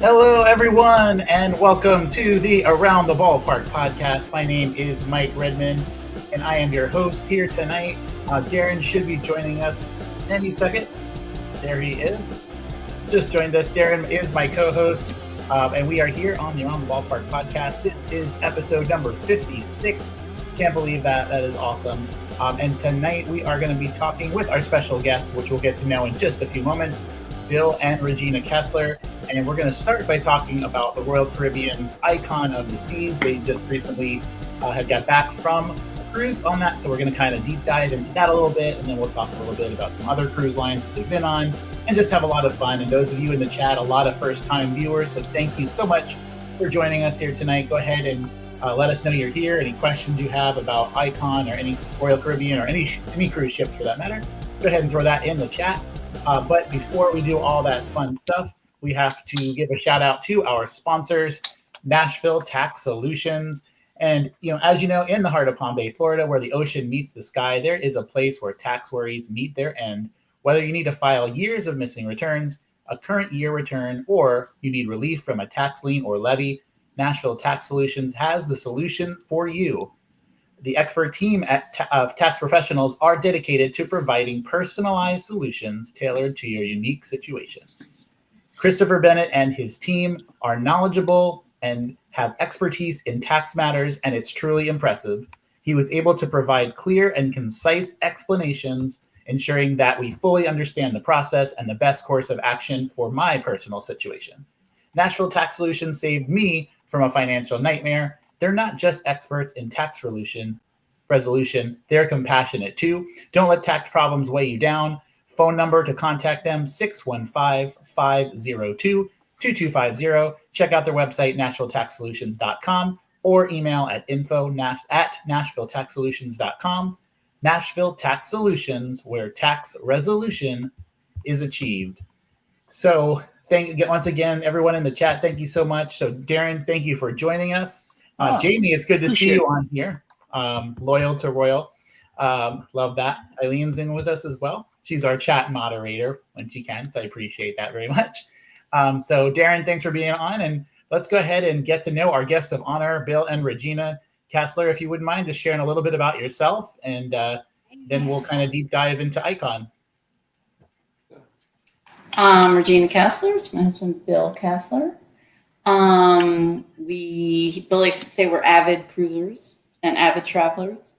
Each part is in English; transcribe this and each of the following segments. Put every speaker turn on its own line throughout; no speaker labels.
Hello, everyone, and welcome to the Around the Ballpark podcast. My name is Mike Redmond, and I am your host here tonight. Darren should be joining us any second. There he is. Just joined us. Darren is my co-host, and we are here on the Around the Ballpark podcast. This is episode number 56. Can't believe that. That is awesome. And tonight we are going to be talking with our special guest, which we'll get to know in just a few moments, Bill and Regina Kassler. And we're going to start by talking about the Royal Caribbean's Icon of the Seas. They just recently had got back from a cruise on that, so we're going to kind of deep dive into that a little bit, and then we'll talk a little bit about some other cruise lines that they've been on, and just have a lot of fun. And those of you in the chat, a lot of first-time viewers, so thank you so much for joining us here tonight. Go ahead and let us know you're here. Any questions you have about Icon or any Royal Caribbean or any cruise ships for that matter, go ahead and throw that in the chat. But before we do all that fun stuff, we have to give a shout out to our sponsors, Nashville Tax Solutions. And, as you know, in the heart of Palm Bay, Florida, where the ocean meets the sky, there is a place where tax worries meet their end. Whether you need to file years of missing returns, a current year return, or you need relief from a tax lien or levy, Nashville Tax Solutions has the solution for you. The expert team of tax professionals are dedicated to providing personalized solutions tailored to your unique situation. Christopher Bennett and his team are knowledgeable and have expertise in tax matters, and it's truly impressive. He was able to provide clear and concise explanations, ensuring that we fully understand the process and the best course of action for my personal situation. Nashville Tax Solutions saved me from a financial nightmare. They're not just experts in tax resolution, they're compassionate too. Don't let tax problems weigh you down. Phone number to contact them, 615-502-2250. Check out their website, NashvilleTaxSolutions.com, or email at info@NashvilleTaxSolutions.com. Nashville Tax Solutions, where tax resolution is achieved. So once again, everyone in the chat, thank you so much. So Darren, thank you for joining us. Jamie, it's good to see you on here. Loyal to Royal. Love that. Eileen's in with us as well. She's our chat moderator when she can, so I appreciate that very much. So Darren, thanks for being on, and let's go ahead and get to know our guests of honor, Bill and Regina Kassler. If you wouldn't mind just sharing a little bit about yourself, and then we'll kind of deep dive into Icon.
Regina Kassler. It's my husband, Bill Kassler. Bill likes to say we're avid cruisers and avid travelers.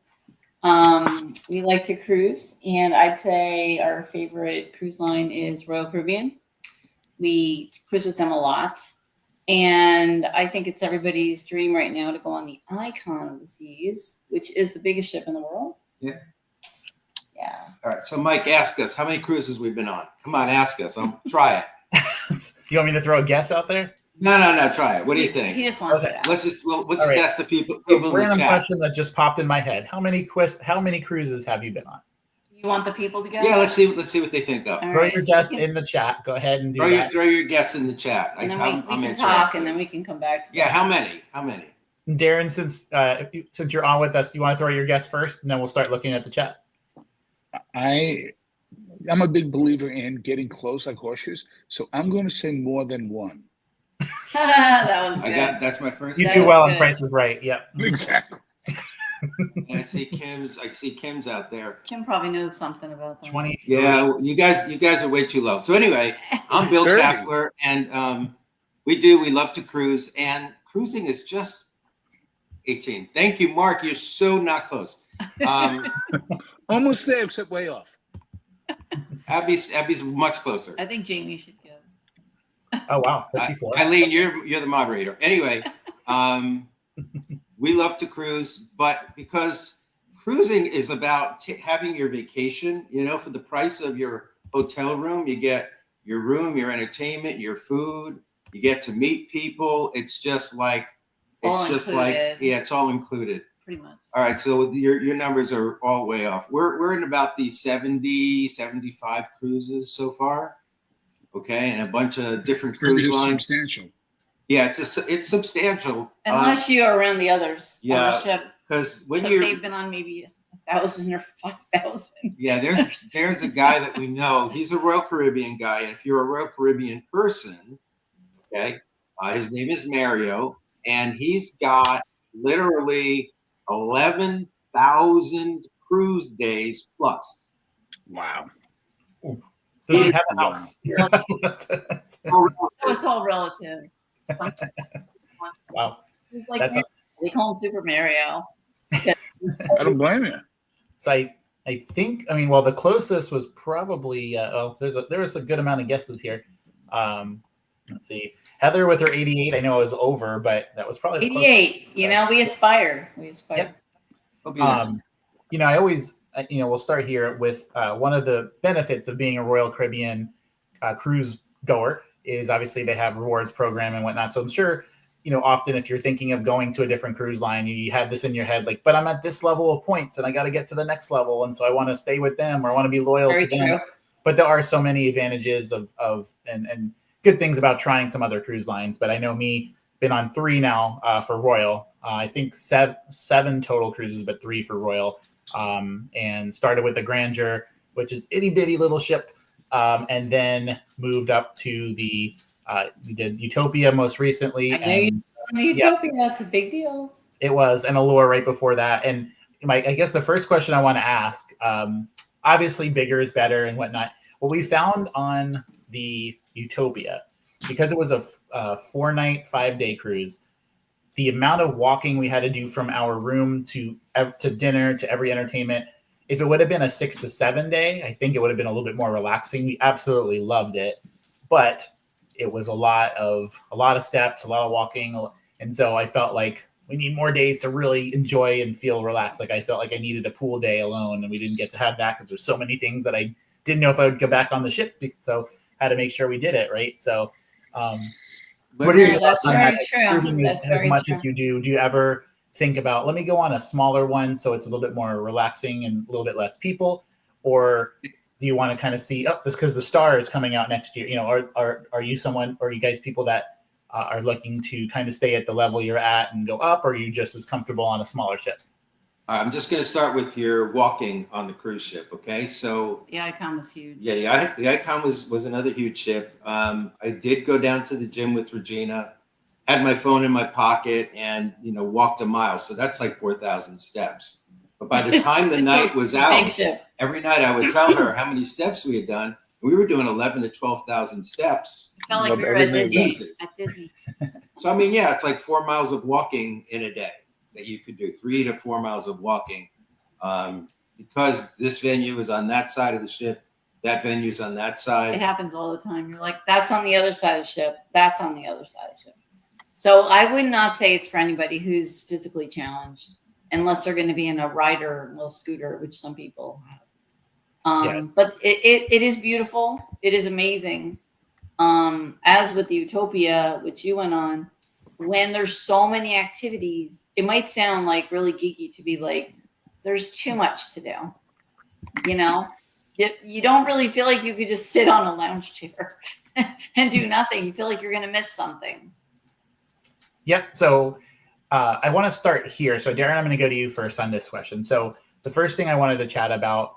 We like to cruise, and I'd say our favorite cruise line is Royal Caribbean. We cruise with them a lot, and I think it's everybody's dream right now to go on the Icon of the Seas, which is the biggest ship in the world.
Yeah.
Yeah.
All right. So, Mike, ask us how many cruises we've been on. Come on, ask us. Try it.
You want me to throw a guess out there?
No. Try it. What do you think?
He just wants it out.
Let's just
right.
ask the people
Random
in the chat.
question that just popped in my head. How many cruises have you been on?
You want the people to go?
Yeah, let's see what they think of.
All
Throw
right.
your guess in the chat. Go ahead and do that.
Throw your guess in the chat.
And then
I'm
we can
interested.
talk, and then we can come back to
Yeah, how many?
Darren, since you're on with us, you want to throw your guess first, and then we'll start looking at the chat.
I'm a big believer in getting close like horseshoes, so I'm going to say more than one.
That was good.
That's my first.
You
That
do
was
well on
good.
Price is Right. Yep.
Exactly.
And I see Kim's out there.
Kim probably knows something about that.
20.
Yeah, you guys are way too low. So anyway, I'm Bill
30.
Kassler, and we love to cruise, and cruising is just 18. Thank you, Mark. You're so not close.
Almost there, except way off.
Abby's much closer.
I think Jamie should go.
Oh wow, 54.
Eileen, you're the moderator. Anyway, we love to cruise, but because cruising is about having your vacation, for the price of your hotel room, you get your room, your entertainment, your food, you get to meet people. It's just like, it's all included.
Pretty much.
All right, so your numbers are all way off. We're in about the 70, 75 cruises so far. Okay, and a bunch of different cruise lines.
Substantial.
Yeah, it's substantial.
Unless you are around the others.
Yeah,
on the ship.
because when
So
you're
they've been on maybe 1,000 or 5,000.
yeah, there's a guy that we know. He's a Royal Caribbean guy, and if you're a Royal Caribbean person, okay, His name is Mario, and he's got literally 11,000 cruise days plus.
Wow.
Does he have a
Wow.
house?
It's all relative.
Wow.
It's like
That's
they call him Super Mario.
I don't blame you.
So I think, I mean, well, the closest was probably there's a good amount of guesses here. Let's see, Heather with her 88. I know it was over, but that was probably the closest.
88. You know, we aspire. We aspire.
Yep. I always, we'll start here with one of the benefits of being a Royal Caribbean cruise goer is obviously they have rewards program and whatnot. So I'm sure, often if you're thinking of going to a different cruise line, you had this in your head, like, but I'm at this level of points and I got to get to the next level. And so I want to stay with them or I want to be loyal
Very
to them.
true.
But there are so many advantages and good things about trying some other cruise lines. But I know me, been on 3 now for Royal. I think 7 total cruises, but 3 for Royal. And started with the Grandeur, which is itty bitty little ship, and then moved up to the we did Utopia most recently.
And Utopia, that's a big deal.
It was, and Allure right before that. And I guess the first question I want to ask, obviously bigger is better and whatnot. What we found on the Utopia, because it was a 4-night, 5-day cruise, the amount of walking we had to do from our room to dinner to every entertainment, if it would have been a 6 to 7 day, I think it would have been a little bit more relaxing. We absolutely loved it, but it was a lot of steps, a lot of walking. And so I felt like we need more days to really enjoy and feel relaxed. Like I felt like I needed a pool day alone, and we didn't get to have that because there's so many things that I didn't know if I would go back on the ship. So had to make sure we did it right. So what are your thoughts on that? As much as you do you ever think about, let me go on a smaller one so it's a little bit more relaxing and a little bit less people? Or do you want to kind of see, this because the Star is coming out next year? Are you someone, or are you guys people that are looking to kind of stay at the level you're at and go up, or are you just as comfortable on a smaller ship?
I'm just going to start with your walking on the cruise ship, okay? So
the Icon was huge.
Yeah, the Icon was another huge ship. I did go down to the gym with Regina, had my phone in my pocket, and walked a mile. So that's like 4,000 steps. But by the time the night was out, every night I would tell her how many steps we had done. We were doing 11 to 12,000 steps.
It felt like we were at Disney.
So I mean, yeah, it's like 4 miles of walking in a day that you could do, 3 to 4 miles of walking, because this venue is on that side of the ship, that venue's on that side.
It happens all the time. You're like, that's on the other side of the ship. That's on the other side of the ship. So I would not say it's for anybody who's physically challenged, unless they're going to be in a rider, little scooter, which some people have. But it is beautiful. It is amazing. As with the Utopia, which you went on, when there's so many activities, it might sound like really geeky to be like, there's too much to do. You don't really feel like you could just sit on a lounge chair and do nothing. You feel like you're going to miss something.
Yep. So I want to start here. So Darren, I'm going to go to you first on this question. So the first thing I wanted to chat about,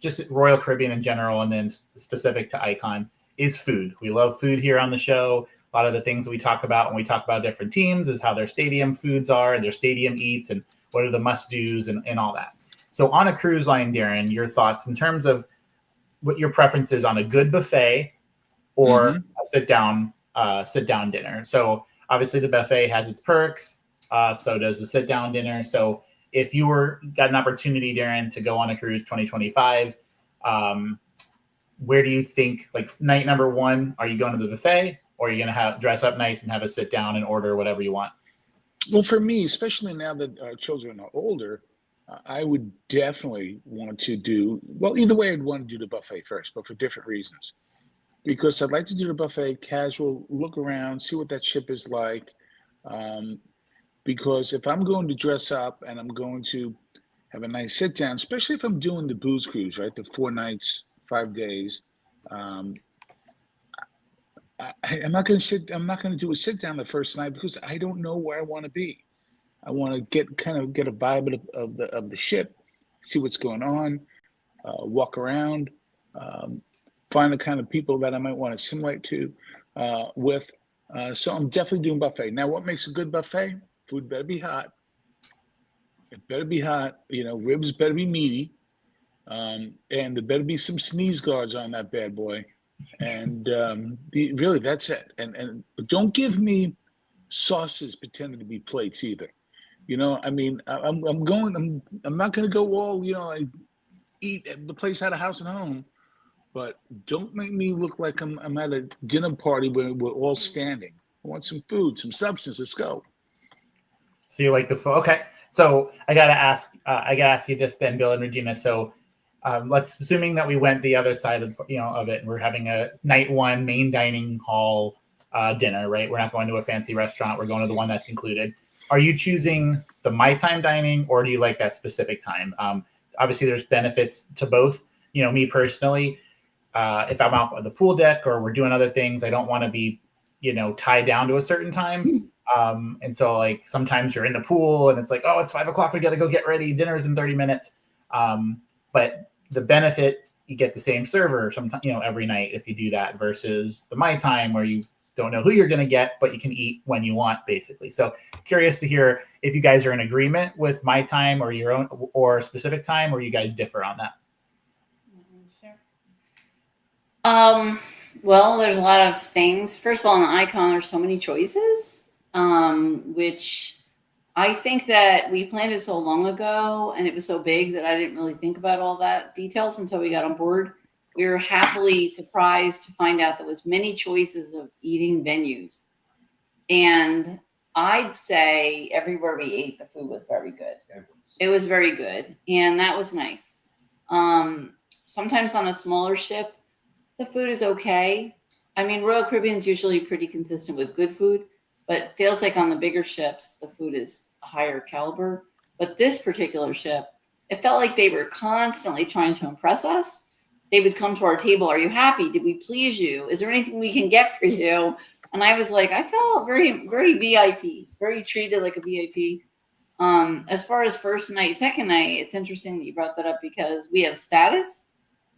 just Royal Caribbean in general, and then specific to Icon, is food. We love food here on the show. A lot of the things that we talk about when we talk about different teams is how their stadium foods are and their stadium eats and what are the must-dos and all that. So on a cruise line, Darren, your thoughts in terms of what your preference is on a good buffet or a sit-down dinner. So obviously the buffet has its perks. So does the sit-down dinner. So if you got an opportunity, Darren, to go on a cruise 2025, where do you think, like night number 1, are you going to the buffet? Or are you going to dress up nice and have a sit down and order whatever you want?
Well, for me, especially now that our children are older, I would definitely want to do, either way, I'd want to do the buffet first, but for different reasons. Because I'd like to do the buffet casual, look around, see what that ship is like. Because if I'm going to dress up and I'm going to have a nice sit down, especially if I'm doing the booze cruise, right, the 4 nights, 5 days, I'm not going to do a sit down the first night because I don't know where I want to be. I want to get a vibe of the ship, see what's going on, walk around, find the kind of people that I might want to assimilate to with, So I'm definitely doing buffet. Now, what makes a good buffet? Food better be hot. It better be hot. Ribs better be meaty. And there better be some sneeze guards on that bad boy. And really, that's it. But don't give me sauces pretending to be plates either. I mean, I'm not going to go all, I eat at the place out of house and home, but don't make me look like I'm at a dinner party where we're all standing. I want some food, some substance. Let's go.
So you like the food? Okay. So I gotta ask you this then, Bill and Regina. So let's assuming that we went the other side of it, and we're having a night one main dining hall dinner, right? We're not going to a fancy restaurant. We're going to the one that's included. Are you choosing the my time dining, or do you like that specific time? Obviously, there's benefits to both. Me personally, if I'm out on the pool deck or we're doing other things, I don't want to be, tied down to a certain time. And so like sometimes you're in the pool and it's like, oh, it's 5 o'clock. We got to go get ready. Dinner's in 30 minutes. But the benefit, you get the same server sometimes, every night if you do that versus the my time where you don't know who you're going to get, but you can eat when you want basically. So curious to hear if you guys are in agreement with my time or your own or specific time, or you guys differ on that.
Well, there's a lot of things. First of all, on the icon, there's so many choices, which I think that we planned it so long ago and it was so big that I didn't really think about all that details until we got on board. We were happily surprised to find out there was many choices of eating venues. And I'd say everywhere we ate, the food was very good. It was very good. And that was nice. Sometimes on a smaller ship, the food is okay. I mean, Royal Caribbean's usually pretty consistent with good food, but it feels like on the bigger ships, the food is a higher caliber. But this particular ship, it felt like they were constantly trying to impress us. They would come to our table. Are you happy? Did we please you? Is there anything we can get for you? And I was like, I felt very, very VIP, very treated like a VIP. As far as first night, second night, it's interesting that you brought that up because we have status.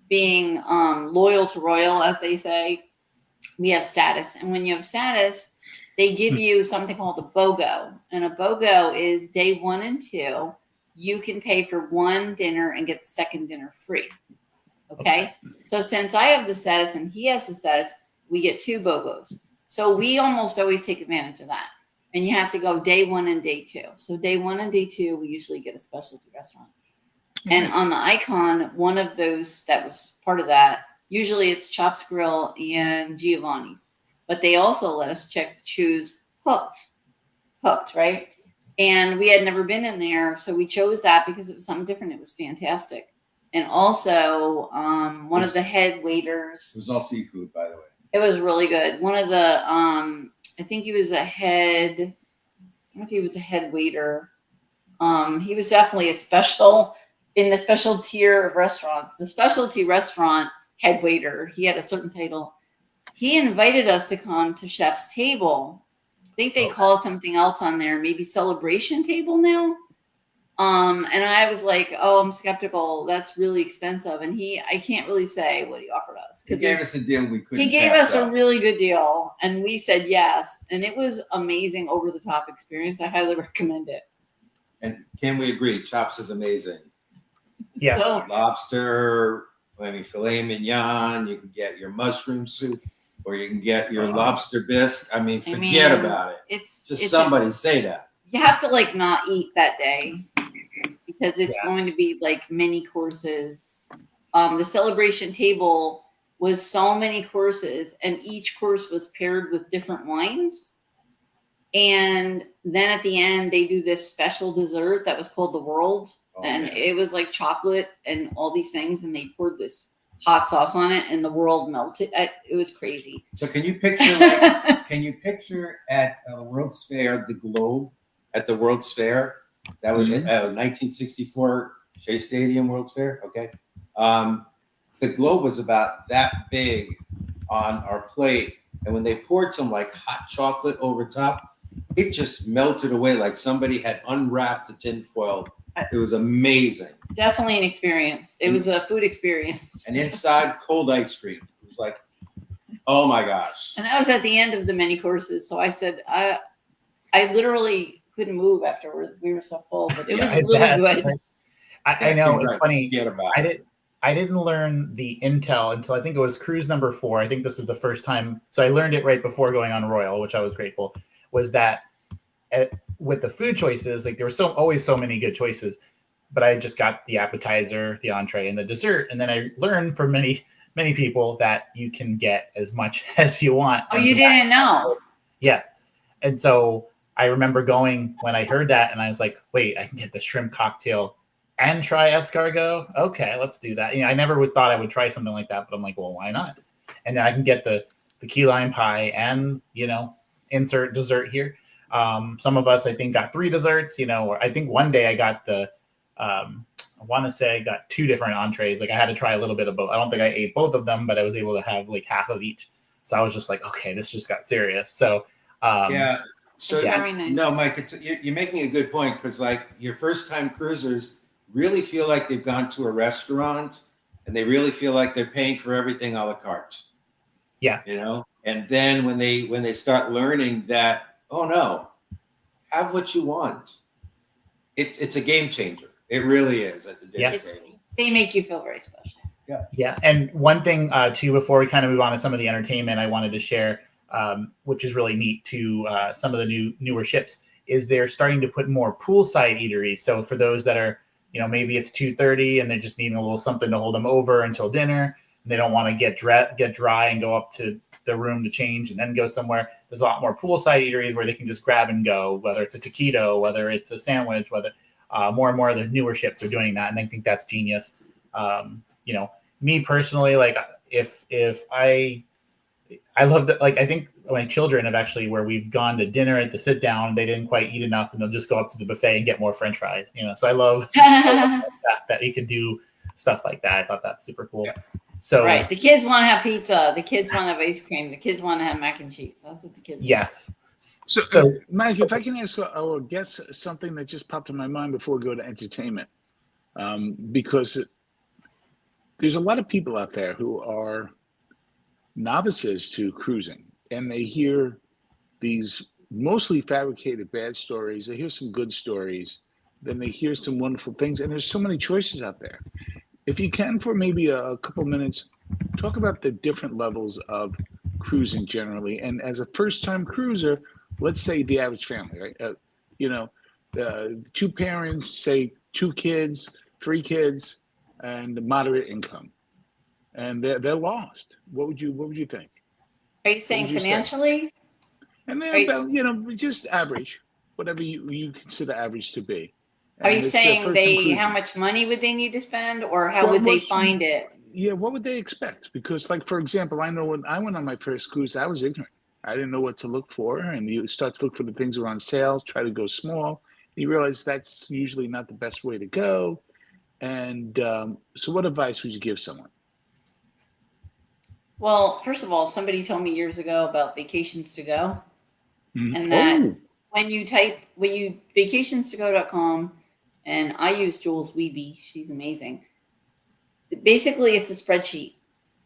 Being loyal to Royal, as they say, we have status. And when you have status, they give you something called a BOGO. And a BOGO is day 1 and 2. You can pay for one dinner and get the second dinner free. Okay? So since I have the status and he has the status, we get 2 BOGOs. So we almost always take advantage of that. And you have to go day 1 and day 2. So day 1 and day 2, we usually get a specialty restaurant. And on the icon, one of those that was part of that, usually it's Chops Grill and Giovanni's. But they also let us choose Hooked, right? And we had never been in there, so we chose that because it was something different. It was fantastic. And also, one of the head waiters.
It was all seafood, by the way.
It was really good. One of the, I think he was a head, I don't know if he was a head waiter. He was definitely a special in the special tier of restaurants. The specialty restaurant head waiter, he had a certain title. He invited us to come to Chef's Table. I think they call something else on there, maybe Celebration Table now. And I was like, oh, I'm skeptical. That's really expensive. And I can't really say what he offered us.
He gave us a deal we couldn't.
He gave us a really good deal, and we said yes. And it was amazing, over the top experience. I highly recommend it.
And can we agree? Chops is amazing.
Yeah.
So,
Lobster, filet mignon. You can get your mushroom soup, or you can get your lobster bisque. Forget about it.
It's
somebody say that.
You have to not eat that day because it's going to be many courses. The celebration table was so many courses, and each course was paired with different wines. And then at the end, they do this special dessert that was called the World. It was like chocolate and all these things, and they poured this hot sauce on it, and the world melted. It was crazy.
So can you picture at the World's Fair, the globe at the World's Fair? That was 1964 Shea Stadium World's Fair. Okay. The globe was about that big on our plate. And when they poured some hot chocolate over top, it just melted away like somebody had unwrapped the tin foil. It was amazing.
Definitely an experience. It was a food experience.
And inside, cold ice cream. It was Oh my gosh.
And that was at the end of the many courses. So I said, I literally couldn't move afterwards. We were so full, but it was really good.
I know it's funny.
Forget about
I didn't learn the Intel until I think it was cruise number 4. I think this is the first time. So I learned it right before going on Royal, which I was grateful. Was that with the food choices, like there were always so many good choices, but I just got the appetizer, the entree, and the dessert, and then I learned from many people that you can get as much as you want.
Oh, you didn't know?
Yes, and so I remember going when I heard that, and I was like, wait, I can get the shrimp cocktail and try escargot. Okay, let's do that. I never thought I would try something like that, but I'm like, well, why not? And then I can get the key lime pie and insert dessert here. Some of us, I think, got 3 desserts. Or I think one day I got I want to say I got 2 different entrees. Like I had to try a little bit of both. I don't think I ate both of them, but I was able to have like half of each. So I was just like, okay, this just got serious. So
yeah. So
very nice.
No, Mike, you're making a good point, because like your first time cruisers really feel like they've gone to a restaurant and they really feel like they're paying for everything a la carte.
Yeah.
And then when they start learning that, oh no, have what you want. It's a game changer. It really is at the dinner table.
They make you feel very special.
Yeah. And one thing too, before we kind of move on to some of the entertainment, I wanted to share, which is really neat to some of the newer ships, is they're starting to put more poolside eateries. So for those that are, maybe it's 2:30 and they're just needing a little something to hold them over until dinner, and they don't want to get dry and go up to their room to change and then go somewhere. There's a lot more poolside eateries where they can just grab and go, whether it's a taquito, whether it's a sandwich, whether more and more of the newer ships are doing that. And I think that's genius. Me personally, like if I love that. Like I think my children have actually, where we've gone to dinner at the sit down, they didn't quite eat enough, and they'll just go up to the buffet and get more French fries. So I love that you can do stuff like that. I thought that's super cool.
Yeah.
So
right, the kids want to have pizza, the kids want to have ice cream, the kids want to have mac and cheese. That's what the kids
yes.
want.
So Mike, if I can ask our guests something that just popped in my mind before we go to entertainment, because there's a lot of people out there who are novices to cruising, and they hear these mostly fabricated bad stories. They hear some good stories, then they hear some wonderful things, and there's so many choices out there. If you can, for maybe a couple minutes, talk about the different levels of cruising generally. And as a first-time cruiser, let's say the average family, right? 2 parents, say 2 kids, 3 kids, and moderate income, and they're lost. What would you think?
Are you saying financially?
And they're about, just average, whatever you consider average to be.
Are you saying how much money would they need to spend, or how would they find it?
Yeah, what would they expect? Because, like, for example, I know when I went on my first cruise, I was ignorant. I didn't know what to look for, and you start to look for the things that are on sale, try to go small. You realize that's usually not the best way to go. And so what advice would you give someone?
Well, first of all, somebody told me years ago about vacations to go, and that when you vacations2go.com, and I use Jules Weeby, she's amazing. Basically, it's a spreadsheet.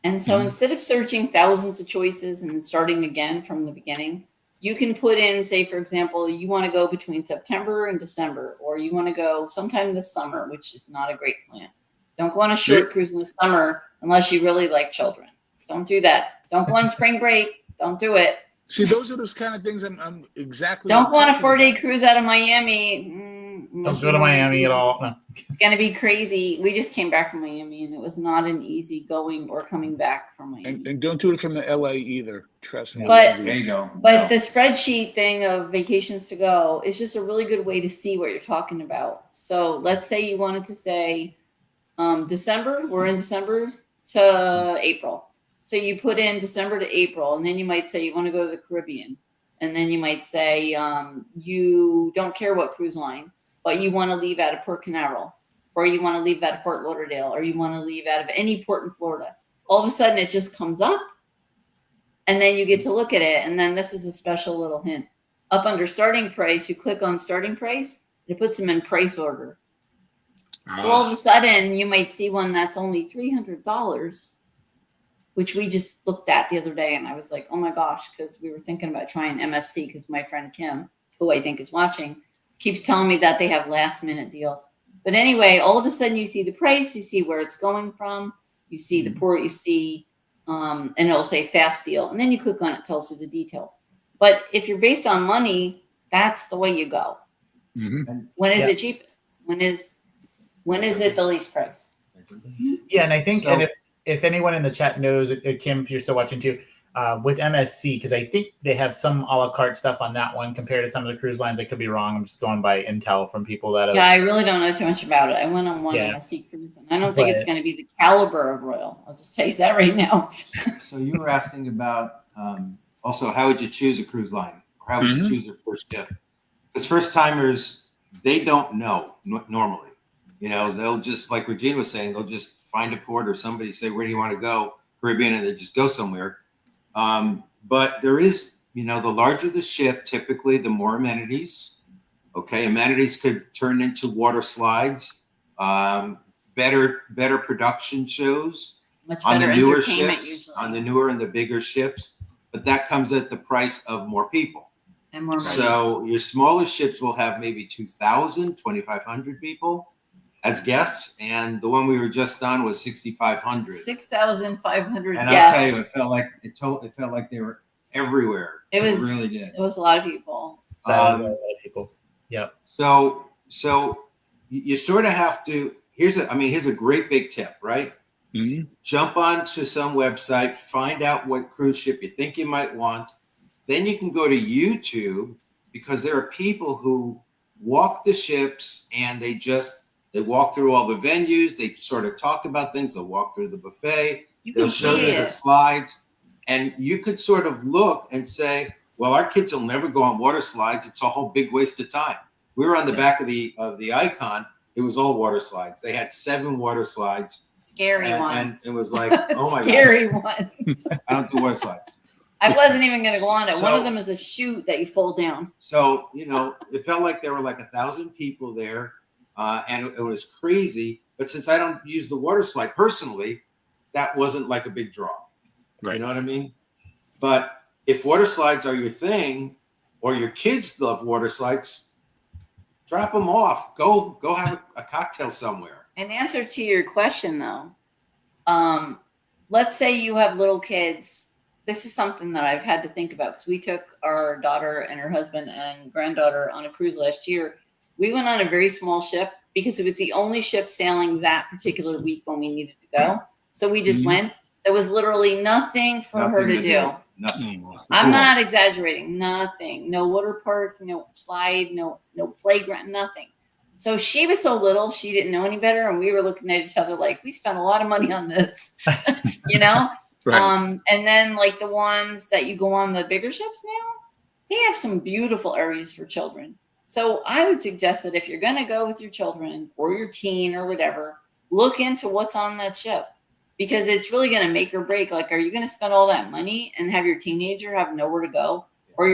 And so instead of searching thousands of choices and then starting again from the beginning, you can put in, say, for example, you want to go between September and December, or you want to go sometime this summer, which is not a great plan. Don't go on a short cruise in the summer unless you really like children. Don't do that. Don't go on spring break. Don't do it.
See, those are those kind of things I'm exactly.
Don't go on a 4-day cruise out of Miami.
Don't go to Miami at all. No.
It's going to be crazy. We just came back from Miami, and it was not an easy going or coming back from Miami.
And don't do it from the LA either. Trust me.
But
there you go.
But the spreadsheet thing of vacations to go is just a really good way to see what you're talking about. So let's say you wanted to say December. We're in December to April. So you put in December to April, and then you might say you want to go to the Caribbean. And then you might say you don't care what cruise line, but you want to leave out of Port Canaveral, or you want to leave out of Fort Lauderdale, or you want to leave out of any port in Florida. All of a sudden, it just comes up, and then you get to look at it. And then this is a special little hint. Up under starting price, you click on starting price. It puts them in price order. So all of a sudden, you might see one that's only $300, which we just looked at the other day, and I was like, oh my gosh, because we were thinking about trying MSC because my friend Kim, who I think is watching, keeps telling me that they have last minute deals. But anyway, all of a sudden you see the price, you see where it's going from, you see the port, you see, and it'll say fast deal, and then you click on it, tells you the details. But if you're based on money, that's the way you go.
Mm-hmm.
When is it cheapest? When is it the least price?
Yeah, and I think, and if anyone in the chat knows, Kim, if you're still watching too, with MSC, because I think they have some a la carte stuff on that one compared to some of the cruise lines. I could be wrong. I'm just going by intel from people that have.
Yeah, I really don't know too much about it. I went on one MSC cruise, and I don't think it's going to be the caliber of Royal. I'll just tell you that right now.
So you were asking about also how would you choose a cruise line, or how would you choose your first ship? Because first timers, they don't know normally. They'll just, like Regina was saying, they'll just find a port or somebody say, where do you want to go? Caribbean, and they just go somewhere. But there is, the larger the ship, typically the more amenities. Okay, amenities could turn into water slides, better production shows
Much
on the
better
newer
entertainment
ships,
usually.
on the newer and the bigger ships. But that comes at the price of more people.
And more money.
So your smaller ships will have maybe 2,000, 2,500 people as guests, and the one we were just on was 6,500.
6,500
and
guests.
I'll tell you, it felt like they were everywhere.
It
really did.
It was a lot of people.
That was a lot of people. Yep.
So you sort of have to. Here's a great big tip, right?
Mm-hmm.
Jump onto some website, find out what cruise ship you think you might want. Then you can go to YouTube, because there are people who walk the ships and they walk through all the venues. They sort of talk about things. They'll walk through the buffet. They'll show you the slides. And you could sort of look and say, well, our kids will never go on water slides. It's a whole big waste of time. We were on the back of the Icon. It was all water slides. They had 7 water slides.
Scary ones.
And it was like, oh my
Scary
gosh.
ones.
I don't do water slides.
I wasn't even going to go on it.
So,
one of them is a chute that you fold down.
So, it felt like there were like 1,000 people there, and it was crazy. But since I don't use the water slide personally, that wasn't like a big draw.
Right.
You know what I mean? But if water slides are your thing, or your kids love water slides, drop them off. Go have a cocktail somewhere.
In answer to your question, though, let's say you have little kids. This is something that I've had to think about, because we took our daughter and her husband and granddaughter on a cruise last year. We went on a very small ship because it was the only ship sailing that particular week when we needed to go. So we just went. There was literally nothing for her to do.
Nothing.
I'm not exaggerating. Nothing. No water park, no slide, no playground, nothing. So she was so little, she didn't know any better. And we were looking at each other like, we spent a lot of money on this, Right. And then like the ones that you go on the bigger ships now, they have some beautiful areas for children. So I would suggest that if you're going to go with your children or your teen or whatever, look into what's on that ship, because it's really going to make or break. Like, are you going to spend all that money and have your teenager have nowhere to go, or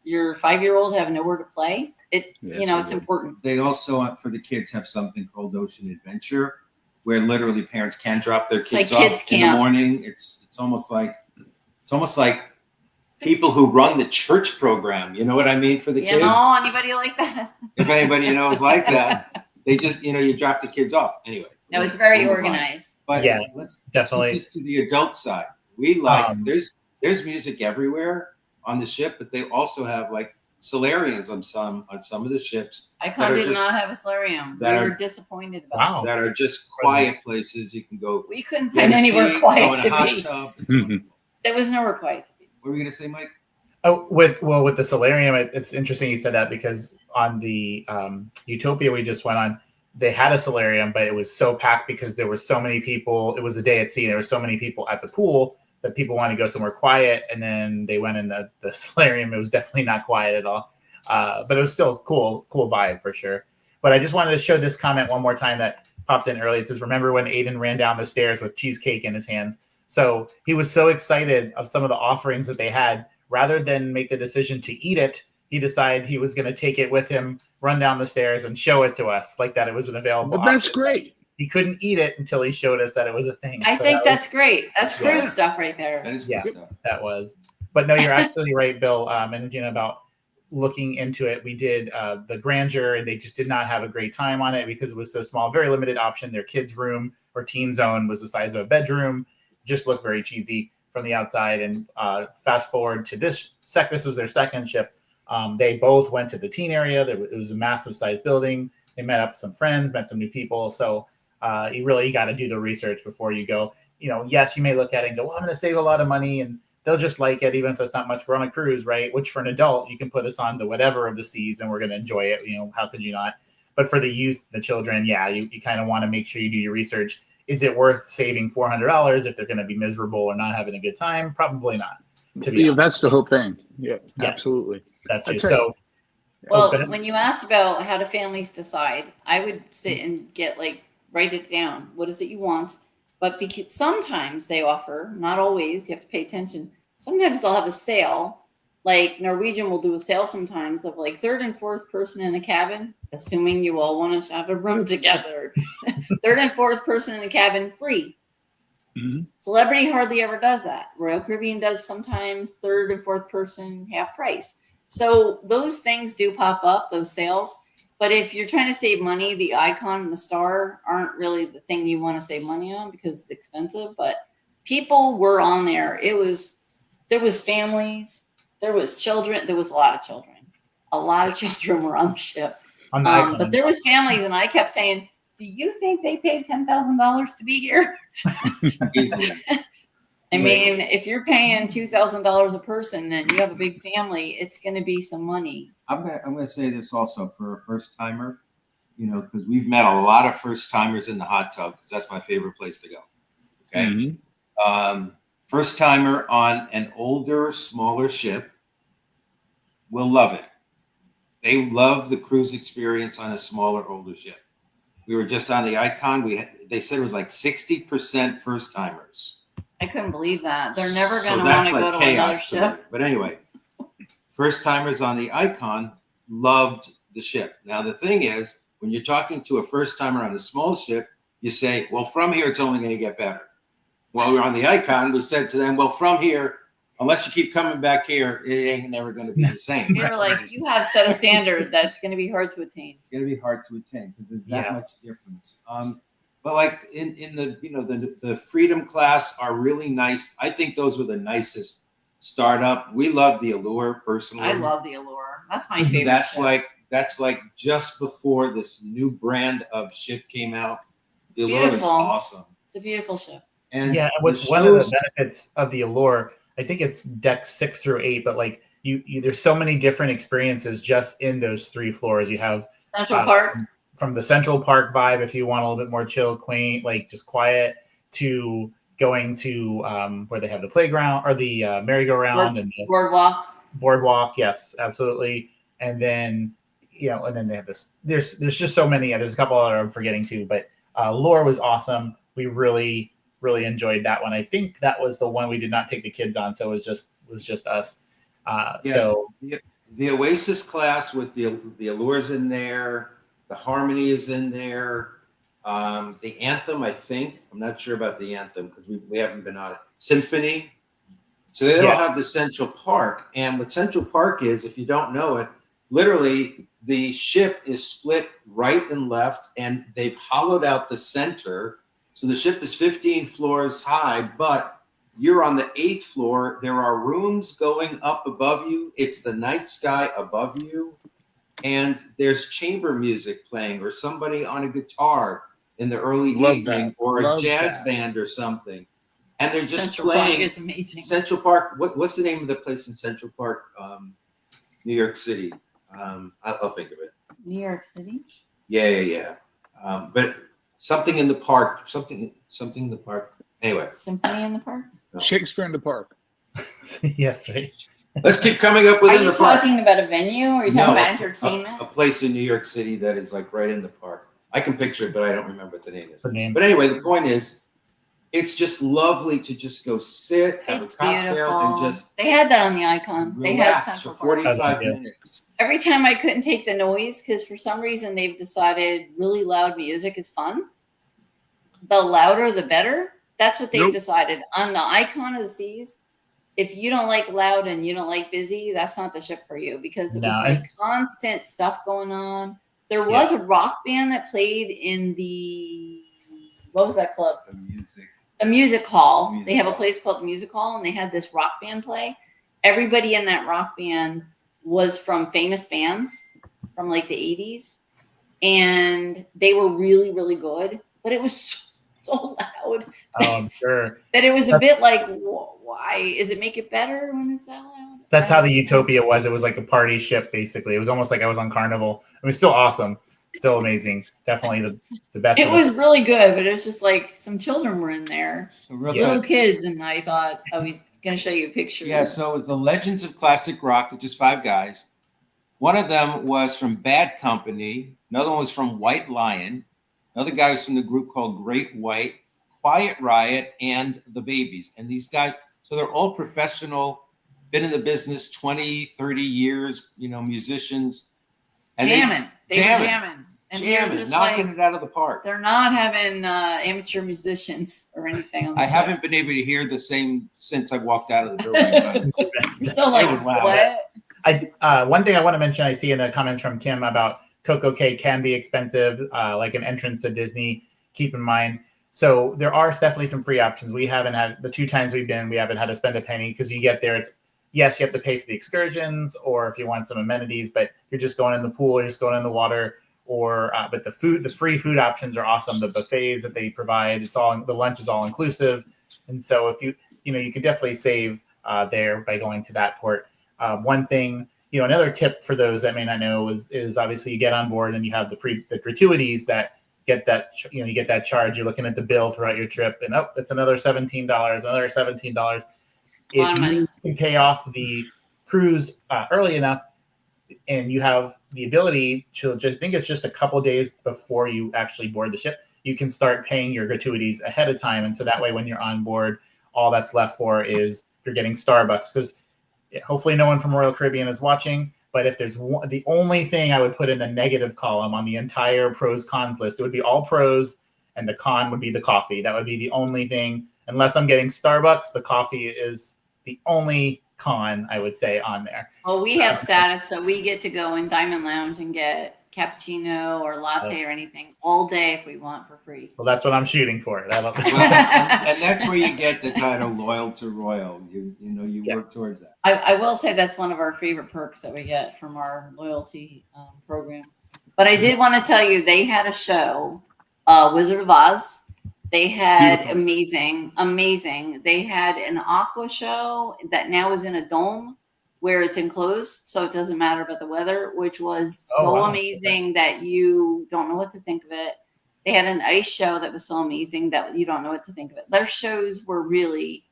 your 5-year-old have nowhere to play? It's important.
They also, for the kids, have something called Ocean Adventure, where literally parents can drop their kids off in the morning. It's almost like people who run the church program. You know what I mean, for the kids?
Anybody like that?
If anybody is like that, they just you drop the kids off anyway.
No, it's very organized.
But
yeah,
let's
definitely
take this to the adult side. We like there's music everywhere on the ship, but they also have like solariums on some of the ships.
Icon did not have a solarium. We were disappointed about
that are just quiet places you can go.
We couldn't find anywhere quiet to be.
Tub.
There was nowhere quiet to be.
What were you gonna say, Mike?
Oh, with the solarium, it's interesting you said that, because on the Utopia we just went on, they had a solarium, but it was so packed because there were so many people. It was a day at sea. There were so many people at the pool that people wanted to go somewhere quiet, and then they went in the solarium. It was definitely not quiet at all, but it was still cool vibe for sure. But I just wanted to show this comment one more time that popped in early. It says, remember when Aiden ran down the stairs with cheesecake in his hands? So he was so excited of some of the offerings that they had, rather than make the decision to eat it, he decided he was going to take it with him, run down the stairs, and show it to us like that it was an available
But that's
option.
great.
he couldn't eat it until he showed us that it was a thing.
I
So
think
that
that's great. That's cruise stuff right
That
there.
is
Yeah.
good stuff.
that was. But no, you're absolutely right, Bill. And about looking into it, we did the Grandeur, and they just did not have a great time on it because it was so small. Very limited option. Their kids' room or teen zone was the size of a bedroom. Just looked very cheesy from the outside. And fast forward to this was their second ship. They both went to the teen area. It was a massive sized building. They met up with some friends, met some new people. So you really got to do the research before you go. Yes, you may look at it and go, well, I'm going to save a lot of money, and they'll just like it, even if it's not much. We're on a cruise, right? Which for an adult, you can put us on the whatever of the seas and we're going to enjoy it. How could you not? But for the youth, the children, yeah, you kind of want to make sure you do your research. Is it worth saving $400 if they're going to be miserable or not having a good time? Probably not. To be honest.
That's the whole thing. Yeah,
Yeah.
absolutely.
That's true.
I'd say-
So,
Well,
go ahead.
when you asked about how do families decide, I would sit and write it down. What is it you want? But because sometimes they offer, not always, you have to pay attention. Sometimes they'll have a sale. Like Norwegian will do a sale sometimes of third and fourth person in the cabin, assuming you all want to have a room together. Third and fourth person in the cabin free.
Mhm.
Celebrity hardly ever does that. Royal Caribbean does sometimes third and fourth person half price. So those things do pop up, those sales. But if you're trying to save money, the icon and the star aren't really the thing you want to save money on because it's expensive. But people were on there. There was families, there was children, there was a lot of children. A lot of children were on the ship.
On the icon.
But there was families, and I kept saying, do you think they paid $10,000 to be here?
Easily.
I mean, if you're paying $2,000 a person and you have a big family, it's going to be some money.
I'm gonna say this also for a first timer, because we've met a lot of first timers in the hot tub because that's my favorite place to go. Okay.
Mhm.
First timer on an older, smaller ship will love it. They love the cruise experience on a smaller, older ship. We were just on the Icon. They said it was 60% first timers.
I couldn't believe that. They're never
So
going to want
that's
to go
like
to another
chaos to me.
ship.
But anyway, first timers on the Icon loved the ship. Now the thing is, when you're talking to a first timer on a small ship, you say, well, from here it's only going to get better. While we were on the Icon, we said to them, well, from here, unless you keep coming back here, it ain't never going to be the same.
You're like, you have set a standard that's going to be hard to attain.
It's going to be hard to attain because there's that
Yeah.
much difference. But in the Freedom class are really nice. I think those were the nicest startup. We love the Allure personally.
I love the Allure. That's my favorite ship.
That's like just before this new brand of ship came out. The
It's
Allure is
beautiful.
awesome.
It's a beautiful ship.
And
Yeah, what's one of the benefits of the Allure, I think it's deck 6 through 8, but you there's so many different experiences just in those 3 floors. You have
Central Park.
from the Central Park vibe, if you want a little bit more chill, quaint, just quiet, to going to where they have the playground or the merry-go-round and the boardwalk. Yes, absolutely. And then and then they have this. There's just so many. There's a couple other I'm forgetting too, but Allure was awesome. We really enjoyed that one. I think that was the one we did not take the kids on, so it was just us. So
the Oasis class with the Allures in there, the Harmony is in there, the Anthem. I think I'm not sure about the Anthem because we haven't been on it. Symphony. So they all have the Central Park, and what Central Park is, if you don't know it, literally the ship is split right and left, and they've hollowed out the center. So the ship is 15 floors high, but you're on the 8th floor. There are rooms going up above you. It's the night sky above you. And there's chamber music playing or somebody on a guitar in the early evening or a jazz band or something. And they're just
Central
playing.
Park is amazing.
Central Park. What's the name of the place in Central Park, New York City? I'll think of it.
New York City?
Yeah. But something in the park, something in the park. Anyway.
Symphony in the Park?
No.
Shakespeare in the Park.
yes, right.
Let's keep coming up with
Are
in
you
the park.
talking about a venue or are you talking about entertainment?
A place in New York City that is right in the park. I can picture it, but I don't remember what the name is.
The name.
But anyway, the point is, it's just lovely to just go sit, have
It's
a cocktail,
beautiful.
and just
They had that on the Icon. They had
relax
Central
for
Park.
45
Yeah.
minutes.
Every time I couldn't take the noise because for some reason they've decided really loud music is fun. the louder the better. That's what they've
Nope.
decided. On the Icon of the Seas, if you don't like loud and you don't like busy, that's not the ship for you, because it was
No,
like constant stuff going on. There was a rock band that played in the, what was that club?
The music.
A music hall.
Music
They have a
hall.
place called the Music Hall, and they had this rock band play. Everybody in that rock band was from famous bands from like the 80s, and they were really, really good, but it was so loud
I'm sure.
that it was a bit like, why is it make it better when it's that loud?
That's how the Utopia was. It was like a party ship, basically. It was almost like I was on Carnival. It was still awesome, still amazing. Definitely the best.
It was really good, but it was just like some children were in there,
So real
little
quick.
kids, and I thought I was going to show you a picture.
Yeah, so it was the Legends of Classic Rock, with just 5 guys. One of them was from Bad Company. Another one was from White Lion. Another guy was from the group called Great White, Quiet Riot, and The Babies. And these guys, so they're all professional, been in the business 20, 30 years, musicians. And
Jamming. They were
jamming.
jamming. And
jamming, knocking it out of the park.
They're not having amateur musicians or anything on the
I
show.
haven't been able to hear the same since I walked out of the building.
You're still like,
It was loud.
what?
One thing I want to mention, I see in the comments from Kim about Coco Cake can be expensive, like an entrance to Disney. Keep in mind. So there are definitely some free options. We haven't had, the 2 times we've been, we haven't had to spend a penny, because you get there. It's, yes, you have to pay for the excursions, or if you want some amenities, but you're just going in the pool, you're just going in the water, or but the free food options are awesome. The buffets that they provide, the lunch is all inclusive, and so if you can definitely save there by going to that port. One thing, another tip for those that may not know is obviously you get on board and you have the gratuities that get that, you get that charge. You're looking at the bill throughout your trip, and it's another $17, another $17. If you can pay off the cruise early enough, and you have the ability to just think it's just a couple days before you actually board the ship, you can start paying your gratuities ahead of time. And so that way, when you're on board, all that's left for is you're getting Starbucks, because hopefully no one from Royal Caribbean is watching. But if there's the only thing I would put in the negative column on the entire pros cons list, it would be all pros, and the con would be the coffee. That would be the only thing. Unless I'm getting Starbucks, the coffee is the only con I would say on there.
Well, we have status, so we get to go in Diamond Lounge and get cappuccino or latte or anything all day if we want, for free.
Well, that's what I'm shooting for.
And that's where you get the title Loyal to Royal. You work towards that.
I will say that's one of our favorite perks that we get from our loyalty program. But I did want to tell you, they had a show, Wizard of Oz. They had amazing. They had an aqua show that now is in a dome where it's enclosed, so it doesn't matter about the weather, which was so amazing that you don't know what to think of it. They had an ice show that was so amazing that you don't know what to think of it. Their shows were really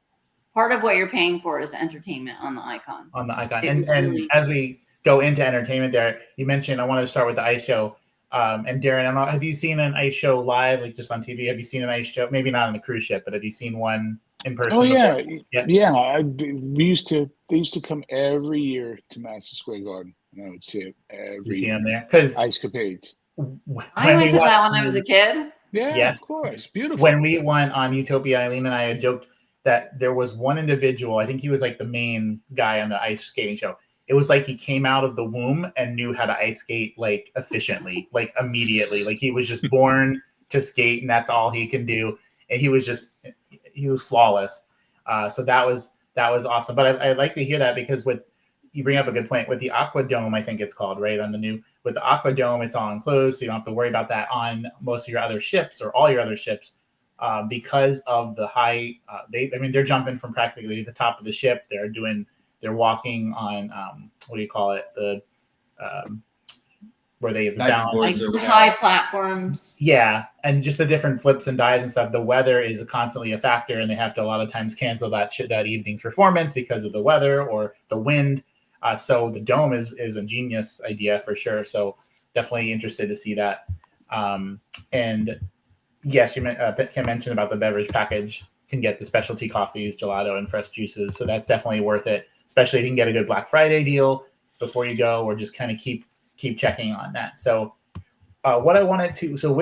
part of what you're paying for is entertainment on the Icon.
And really, as we go into entertainment there, you mentioned, I wanted to start with the ice show. And Darren, I don't know, have you seen an ice show live, like just on TV? Have you seen an ice show? Maybe not on the cruise ship, but have you seen one in person?
Oh yeah, yeah. They used to come every year to Madison Square Garden, and I would see it every
you see
year.
them there? Because
Ice Capades.
I went to that when I was a kid.
Yeah,
yes,
of course, beautiful.
When we went on Utopia, Eileen and I had joked that there was one individual. I think he was like the main guy on the ice skating show. It was like he came out of the womb and knew how to ice skate like efficiently, like immediately. Like he was just born to skate, and that's all he can do. And he was flawless. So that was awesome. But I like to hear that, because you bring up a good point with the Aqua Dome, I think it's called, right? With the Aqua Dome, it's all enclosed, so you don't have to worry about that on most of your other ships or all your other ships, because of the high. They're jumping from practically the top of the ship. They're walking on what do you call it? Where they have the balance,
like the high platforms.
Yeah, and just the different flips and dives and stuff. The weather is constantly a factor, and they have to a lot of times cancel that evening's performance because of the weather or the wind. So the dome is a genius idea for sure. So definitely interested to see that. And yes, Kim mentioned about the beverage package. Can get the specialty coffees, gelato, and fresh juices. So that's definitely worth it, especially if you can get a good Black Friday deal before you go, or just kind of keep checking on that. So what I wanted to,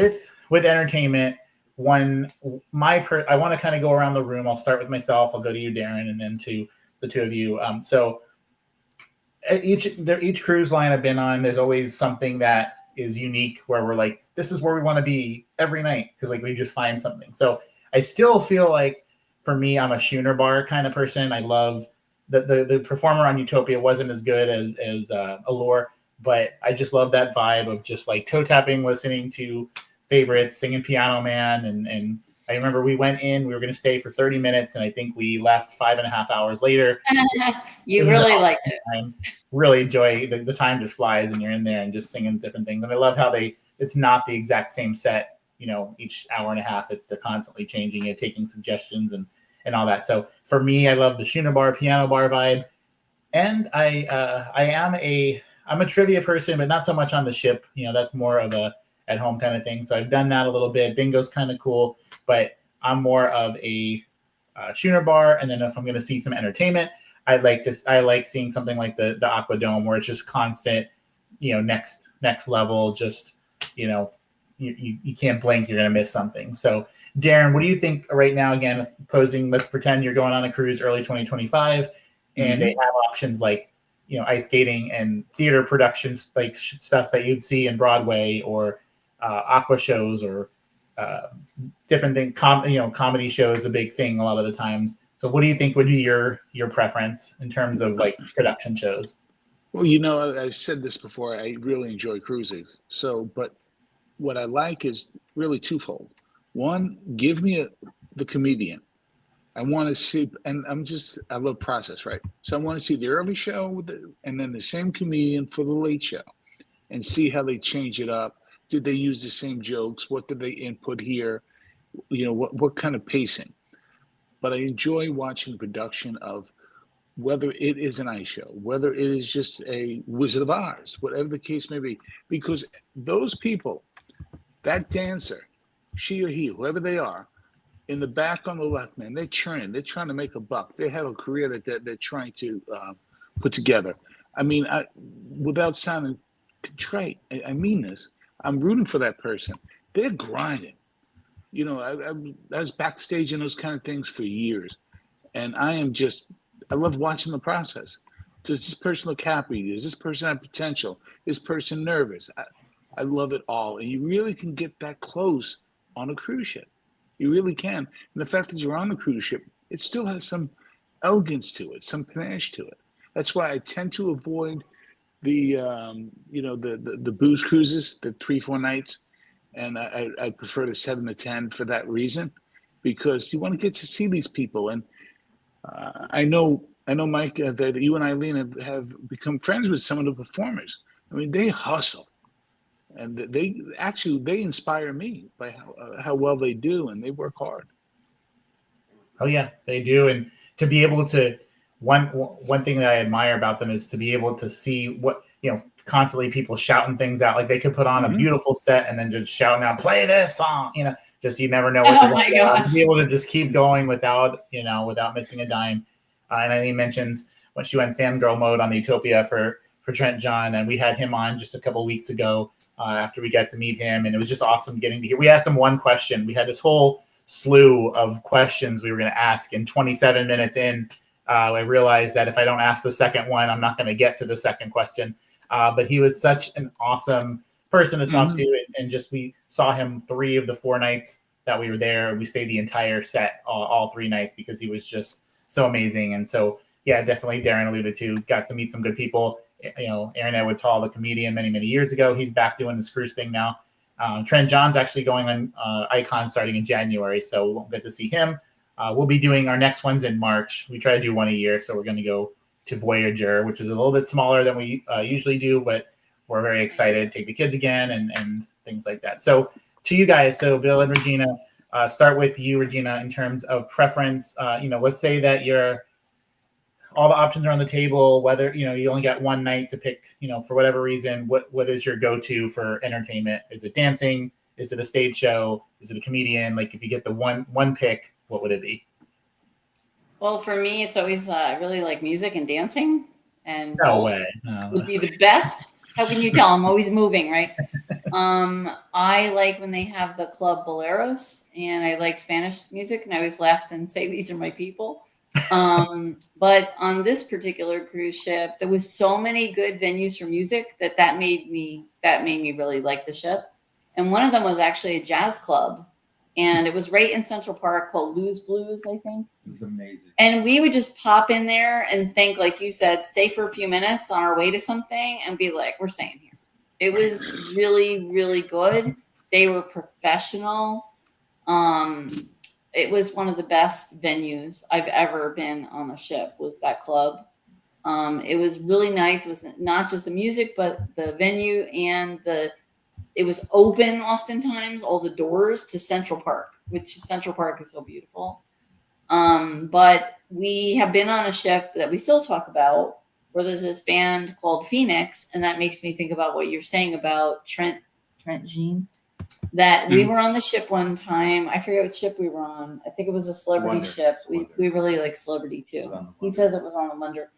with entertainment, I want to kind of go around the room. I'll start with myself. I'll go to you, Darren, and then to the two of you. So each cruise line I've been on, there's always something that is unique where we're like, this is where we want to be every night because like we just find something. So I still feel like for me, I'm a schooner bar kind of person. I love the performer on Utopia wasn't as good as Allure, but I just love that vibe of just like toe tapping, listening to favorites, singing Piano Man, and I remember we went in, we were going to stay for 30 minutes, and I think we left 5.5 hours later.
You really liked it.
Time. Really enjoy the time just flies, and you're in there and just singing different things. And I love how it's not the exact same set, each hour and a half. They're constantly changing it, taking suggestions and all that. So for me, I love the schooner bar, piano bar vibe. And I'm a trivia person, but not so much on the ship. That's more of a at home kind of thing. So I've done that a little bit. Bingo's kind of cool, but I'm more of a schooner bar. And then if I'm going to see some entertainment, I like seeing something like the Aqua Dome where it's just constant, next level. Just, you can't blink, you're going to miss something. So Darren, what do you think right now? Again, let's pretend you're going on a cruise early 2025 and they have options like, ice skating and theater productions, like stuff that you'd see in Broadway or aqua shows or different things. Comedy shows a big thing a lot of the times. So what do you think would be your preference in terms of like production shows?
Well, I've said this before. I really enjoy cruising. But what I like is really twofold. One, give me the comedian. I want to see, and I love process, right? So I want to see the early show and then the same comedian for the late show and see how they change it up. Did they use the same jokes? What did they input here? What kind of pacing? But I enjoy watching production of whether it is an ice show, whether it is just a Wizard of Oz, whatever the case may be, because those people, that dancer, she or he, whoever they are, in the back on the left, man, they're churning. They're trying to make a buck. They have a career that they're trying to put together. I mean, without sounding contrite, I mean this. I'm rooting for that person. They're grinding. I was backstage in those kind of things for years, and I love watching the process. Does this person look happy? Does this person have potential? Is this person nervous? I love it all, and you really can get that close on a cruise ship. You really can. And the fact that you're on a cruise ship, it still has some elegance to it, some panache to it. That's why I tend to avoid the booze cruises, the 3-4 nights, and I prefer the 7 to 10 for that reason, because you want to get to see these people. And I know, Mike, that you and Eileen have become friends with some of the performers. I mean, they hustle. And they inspire me by how well they do, and they work hard.
Oh yeah, they do. And to be able to, one thing that I admire about them is to be able to see what, constantly people shouting things out. Like they could put on a beautiful set and then just shouting out, play this song, just you never know what they're going to do. To be able to just keep going without missing a dime. And Eileen mentions when she went fangirl mode on the Utopia for Trent John, and we had him on just a couple of weeks ago after we got to meet him, and it was just awesome getting to hear. We asked him one question. We had this whole slew of questions we were going to ask, and 27 minutes in, I realized that if I don't ask the second one, I'm not going to get to the second question. But he was such an awesome person to talk to, and just we saw him 3 of the 4 nights that we were there. We stayed the entire set, all 3 nights, because he was just so amazing. And so, yeah, definitely Darren alluded to, got to meet some good people. Aaron Edwards Hall, the comedian, many, many years ago. He's back doing this cruise thing now. Trent John's actually going on Icon starting in January, so we won't get to see him. We'll be doing our next ones in March. We try to do one a year, so we're going to go to Voyager, which is a little bit smaller than we usually do, but we're very excited to take the kids again and things like that. So to you guys, so Bill and Regina, start with you, Regina, in terms of preference. Let's say that all the options are on the table, whether, you only got one night to pick, for whatever reason, what is your go-to for entertainment? Is it dancing? Is it a stage show? Is it a comedian? Like if you get the one pick, what would it be?
Well, for me, it's always I really like music and dancing, and
No way. No.
would be the best. How can you tell? I'm always moving, right? I like when they have the Club Boleros, and I like Spanish music, and I always laugh and say these are my people. But on this particular cruise ship, there was so many good venues for music that made me really like the ship. And one of them was actually a jazz club, and it was right in Central Park called Lou's Blues, I think.
It was amazing.
And we would just pop in there and think, like you said, stay for a few minutes on our way to something and be like, we're staying here. It was really, really good. They were professional. It was one of the best venues I've ever been on a ship, was that club. It was really nice. It was not just the music, but the venue, and it was open oftentimes, all the doors to Central Park, which Central Park is so beautiful. But we have been on a ship that we still talk about, where there's this band called Phoenix, and that makes me think about what you're saying about Trent Jean. That we were on the ship one time. I forget what ship we were on. I think it was a celebrity ship. We really like celebrity too. He says it was on the Wonder.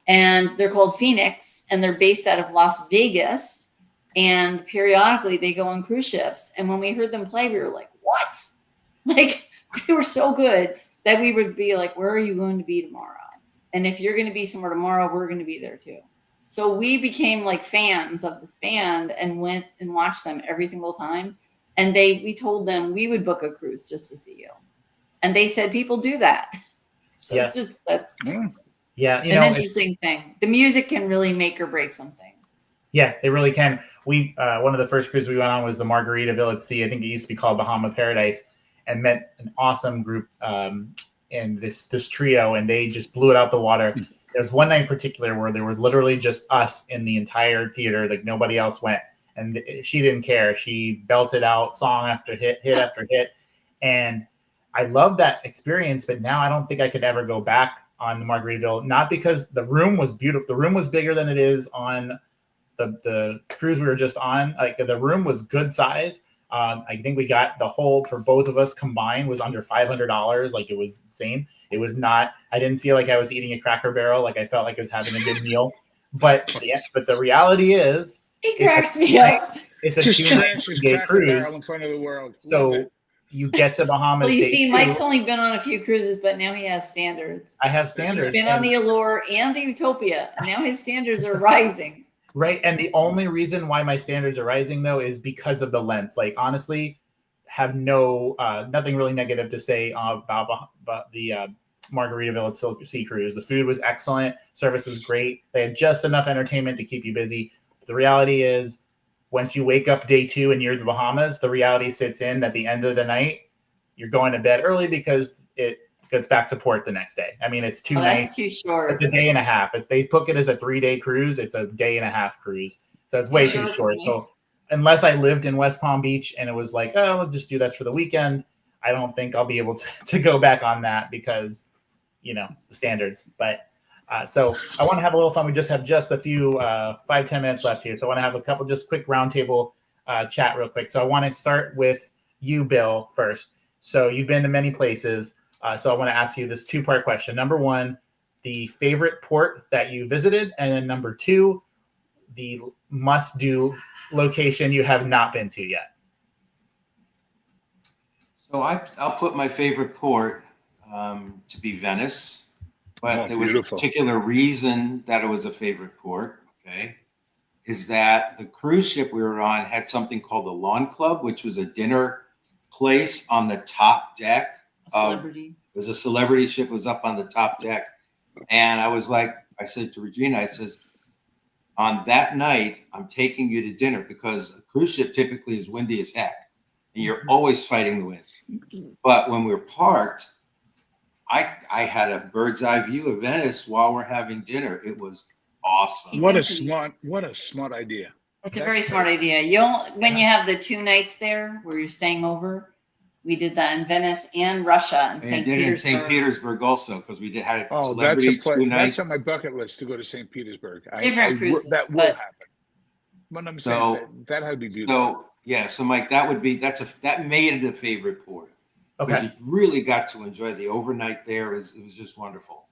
And they're called Phoenix, and they're based out of Las Vegas. And periodically they go on cruise ships. And when we heard them play, we were like, what? Like, they were so good that we would be like, where are you going to be tomorrow? And if you're going to be somewhere tomorrow, we're going to be there too. So we became like fans of this band and went and watched them every single time. And we told them we would book a cruise just to see you. And they said people do that. So it's just, that's an interesting thing. The music can really make or break something.
Yeah, it really can. We one of the first cruises we went on was the Margaritaville at Sea. I think it used to be called Bahama Paradise, and met an awesome group in this trio, and they just blew it out the water. There's one night in particular where there were literally just us in the entire theater, like nobody else went, and she didn't care. She belted out song after hit after hit, and I love that experience. But now I don't think I could ever go back on the Margaritaville, not because the room was beautiful. The room was bigger than it is on the cruise we were just on. Like, the room was good size. I think we got the whole, for both of us combined, was under $500. Like, it was insane. It was not, I didn't feel like I was eating a Cracker Barrel. Like, I felt like I was having a good meal. But the reality is,
it cracks me up.
It's a just 2-day cruise
in front of the world.
So you get to Bahamas.
Well, you see, Mike's only been on a few cruises, but now he has standards.
I have standards.
He's been on the Allure and the Utopia, and now his standards are rising.
Right. And the only reason why my standards are rising, though, is because of the length. Like, honestly, have nothing really negative to say about the Margaritaville at Sea cruise. The food was excellent. Service was great. They had just enough entertainment to keep you busy. But the reality is, once you wake up day 2 and you're in the Bahamas, the reality sits in at the end of the night, you're going to bed early because it gets back to port the next day. I mean, it's 2 nights.
That's too short.
It's a day and a half. If they book it as a 3-day cruise, it's a day and a half cruise. So it's way too short. So unless I lived in West Palm Beach and it was like, oh, we'll just do that for the weekend, I don't think I'll be able to go back on that because, the standards. But so I want to have a little fun. We just have a few 5-10 minutes left here. So I want to have a couple just quick roundtable chat real quick. So I want to start with you, Bill, first. So you've been to many places. So I want to ask you this 2-part question. Number 1, the favorite port that you visited, and then number 2, the must-do location you have not been to yet.
So I'll put my favorite port to be Venice, but there was
beautiful.
A particular reason that it was a favorite port. Okay, is that the cruise ship we were on had something called the Lawn Club, which was a dinner place on the top deck. It was a celebrity ship. It was up on the top deck. And I said to Regina, I says, on that night, I'm taking you to dinner because a cruise ship typically is windy as heck. And you're always fighting the wind. But when we were parked, I had a bird's eye view of Venice while we're having dinner. It was awesome.
What a smart idea.
It's a very smart idea. When you have the 2 nights there where you're staying over, we did that in Venice and Russia and St. Petersburg.
In St. Petersburg also because we had a
celebrity 2 nights. That's on my bucket list to go to St. Petersburg.
Different cruises.
That will happen. But I'm saying that had to be beautiful.
So Mike, that made it a favorite port. Because you really got to enjoy the overnight there. It was just wonderful.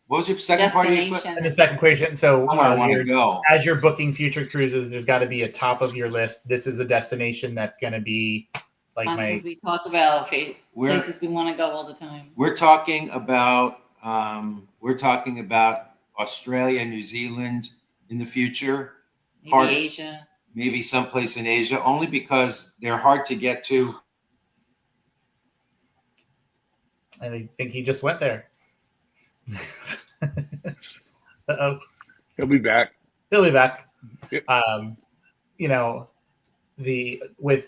What was your second part of your question?
Destination.
And the second question. So
Somewhere I want to go.
as you're booking future cruises, there's got to be a top of your list. This is a destination that's going to be like my.
Because we talk about
We're-
places we want to go all the time.
We're talking about Australia, New Zealand in the future.
Maybe Asia.
Maybe someplace in Asia, only because they're hard to get to.
I think he just went there. Uh-oh.
He'll be back.
He'll be back.
Yep.
You know, with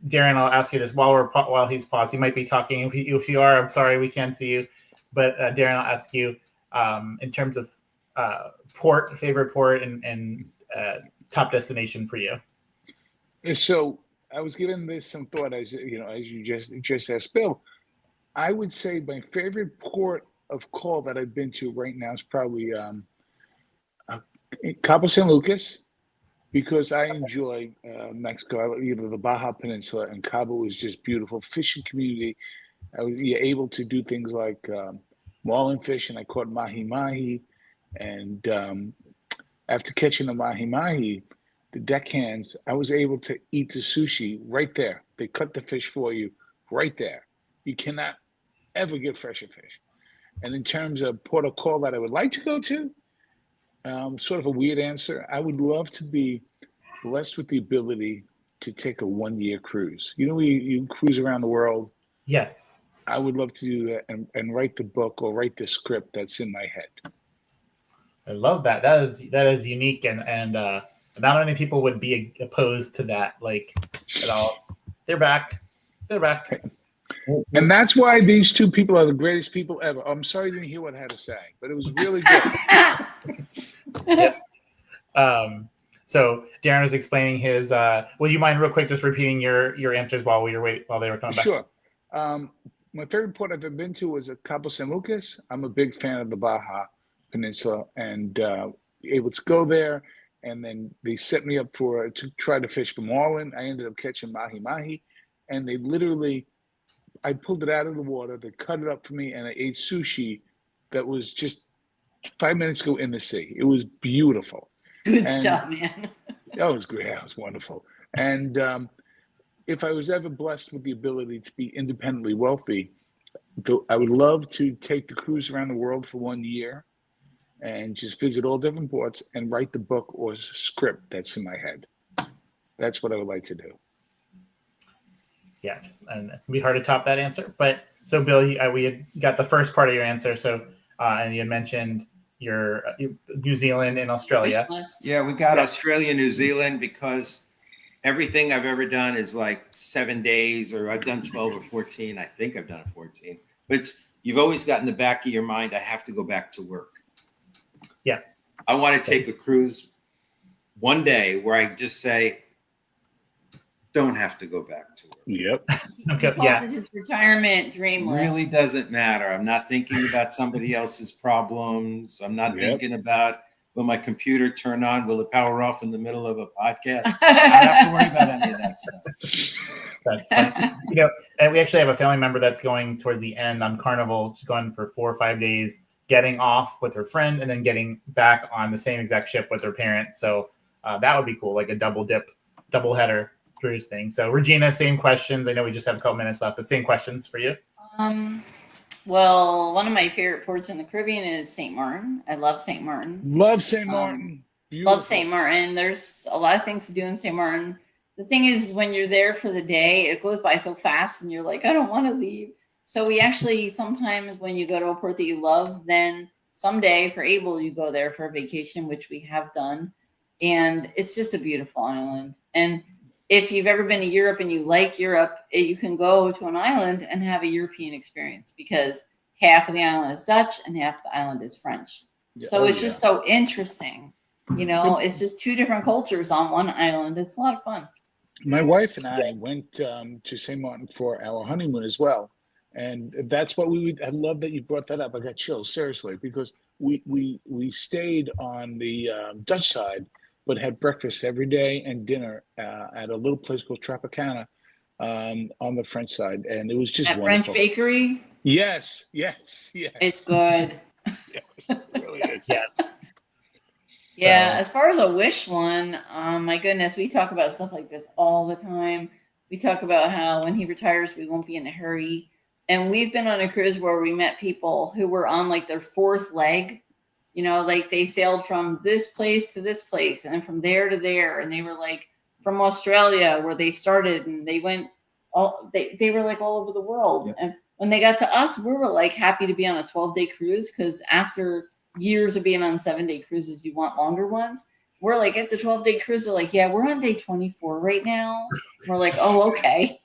Darren, I'll ask you this while he's paused. He might be talking. If you are, I'm sorry, we can't see you. But Darren, I'll ask you in terms of favorite port and top destination for you.
So I was giving this some thought as you just asked Bill. I would say my favorite port of call that I've been to right now is probably Cabo San Lucas, because I enjoy Mexico. The Baja Peninsula, and Cabo is just beautiful. Fishing community. You're able to do things like marlin fish, and I caught mahi-mahi. And after catching the mahi-mahi, the deckhands, I was able to eat the sushi right there. They cut the fish for you right there. You cannot ever get fresher fish. And in terms of port of call that I would like to go to, sort of a weird answer, I would love to be blessed with the ability to take a 1-year cruise. You cruise around the world.
Yes.
I would love to do that and write the book or write the script that's in my head.
I love that. That is unique, and not many people would be opposed to that, like, at all. They're back.
And that's why these two people are the greatest people ever. I'm sorry you didn't hear what I had to say, but it was really good.
Yes. So Darren was explaining his. Will you mind real quick just repeating your answers while they were coming back?
Sure. My favorite port I've ever been to was Cabo San Lucas. I'm a big fan of the Baja Peninsula, and able to go there. And then they set me up to try to fish for marlin. I ended up catching mahi-mahi, and they literally, I pulled it out of the water. They cut it up for me, and I ate sushi that was just 5 minutes ago in the sea. It was beautiful.
Good stuff, man.
That was great. That was wonderful. And if I was ever blessed with the ability to be independently wealthy, I would love to take the cruise around the world for 1 year and just visit all different ports and write the book or script that's in my head. That's what I would like to do.
Yes, and it's gonna be hard to top that answer. But so, Bill, we had got the first part of your answer. So, and you had mentioned your New Zealand and Australia.
Yeah, we got Australia, New Zealand, because everything I've ever done is like 7 days, or I've done 12 or 14. I think I've done a 14. But you've always got in the back of your mind, I have to go back to work.
Yeah.
I want to take a cruise one day where I just say, don't have to go back to work.
Yep.
Okay. Yeah.
His retirement dream list.
Really doesn't matter. I'm not thinking about somebody else's problems. I'm not thinking about, will my computer turn on? Will it power off in the middle of a podcast? I don't have to worry about any of that stuff.
That's funny. And we actually have a family member that's going towards the end on Carnival. She's going for 4 or 5 days, getting off with her friend and then getting back on the same exact ship with her parents. So that would be cool, like a double header cruise thing. So Regina, same questions. I know we just have a couple minutes left, but same questions for you.
Well, one of my favorite ports in the Caribbean is St. Martin. I love St. Martin.
Love St. Martin.
Love St. Martin. There's a lot of things to do in St. Martin. The thing is, when you're there for the day, it goes by so fast and you're like, I don't want to leave. So we actually, sometimes when you go to a port that you love, then someday, if you're able, you go there for a vacation, which we have done. And it's just a beautiful island. And if you've ever been to Europe and you like Europe, you can go to an island and have a European experience, because half of the island is Dutch and half the island is French. Yeah. So it's just so interesting. It's just two different cultures on one island. It's a lot of fun.
My wife and I went to St. Martin for our honeymoon as well. And that's what I love that you brought that up. I got chills, seriously, because we stayed on the Dutch side, but had breakfast every day and dinner at a little place called Tropicana on the French side. And it was just wonderful.
French bakery?
Yes.
It's good.
Yes, it really is.
Yes.
Yeah,
So,
as far as a wish one, my goodness, we talk about stuff like this all the time. We talk about how when he retires, we won't be in a hurry. And we've been on a cruise where we met people who were on like their fourth leg. You know, like they sailed from this place to this place and then from there to there. And they were like from Australia where they started and they went they were like all over the world.
Yep.
And when they got to us, we were like happy to be on a 12-day cruise because after years of being on 7-day cruises, you want longer ones. We're like, it's a 12-day cruise. They're like, yeah, we're on day 24 right now. We're like, oh, okay.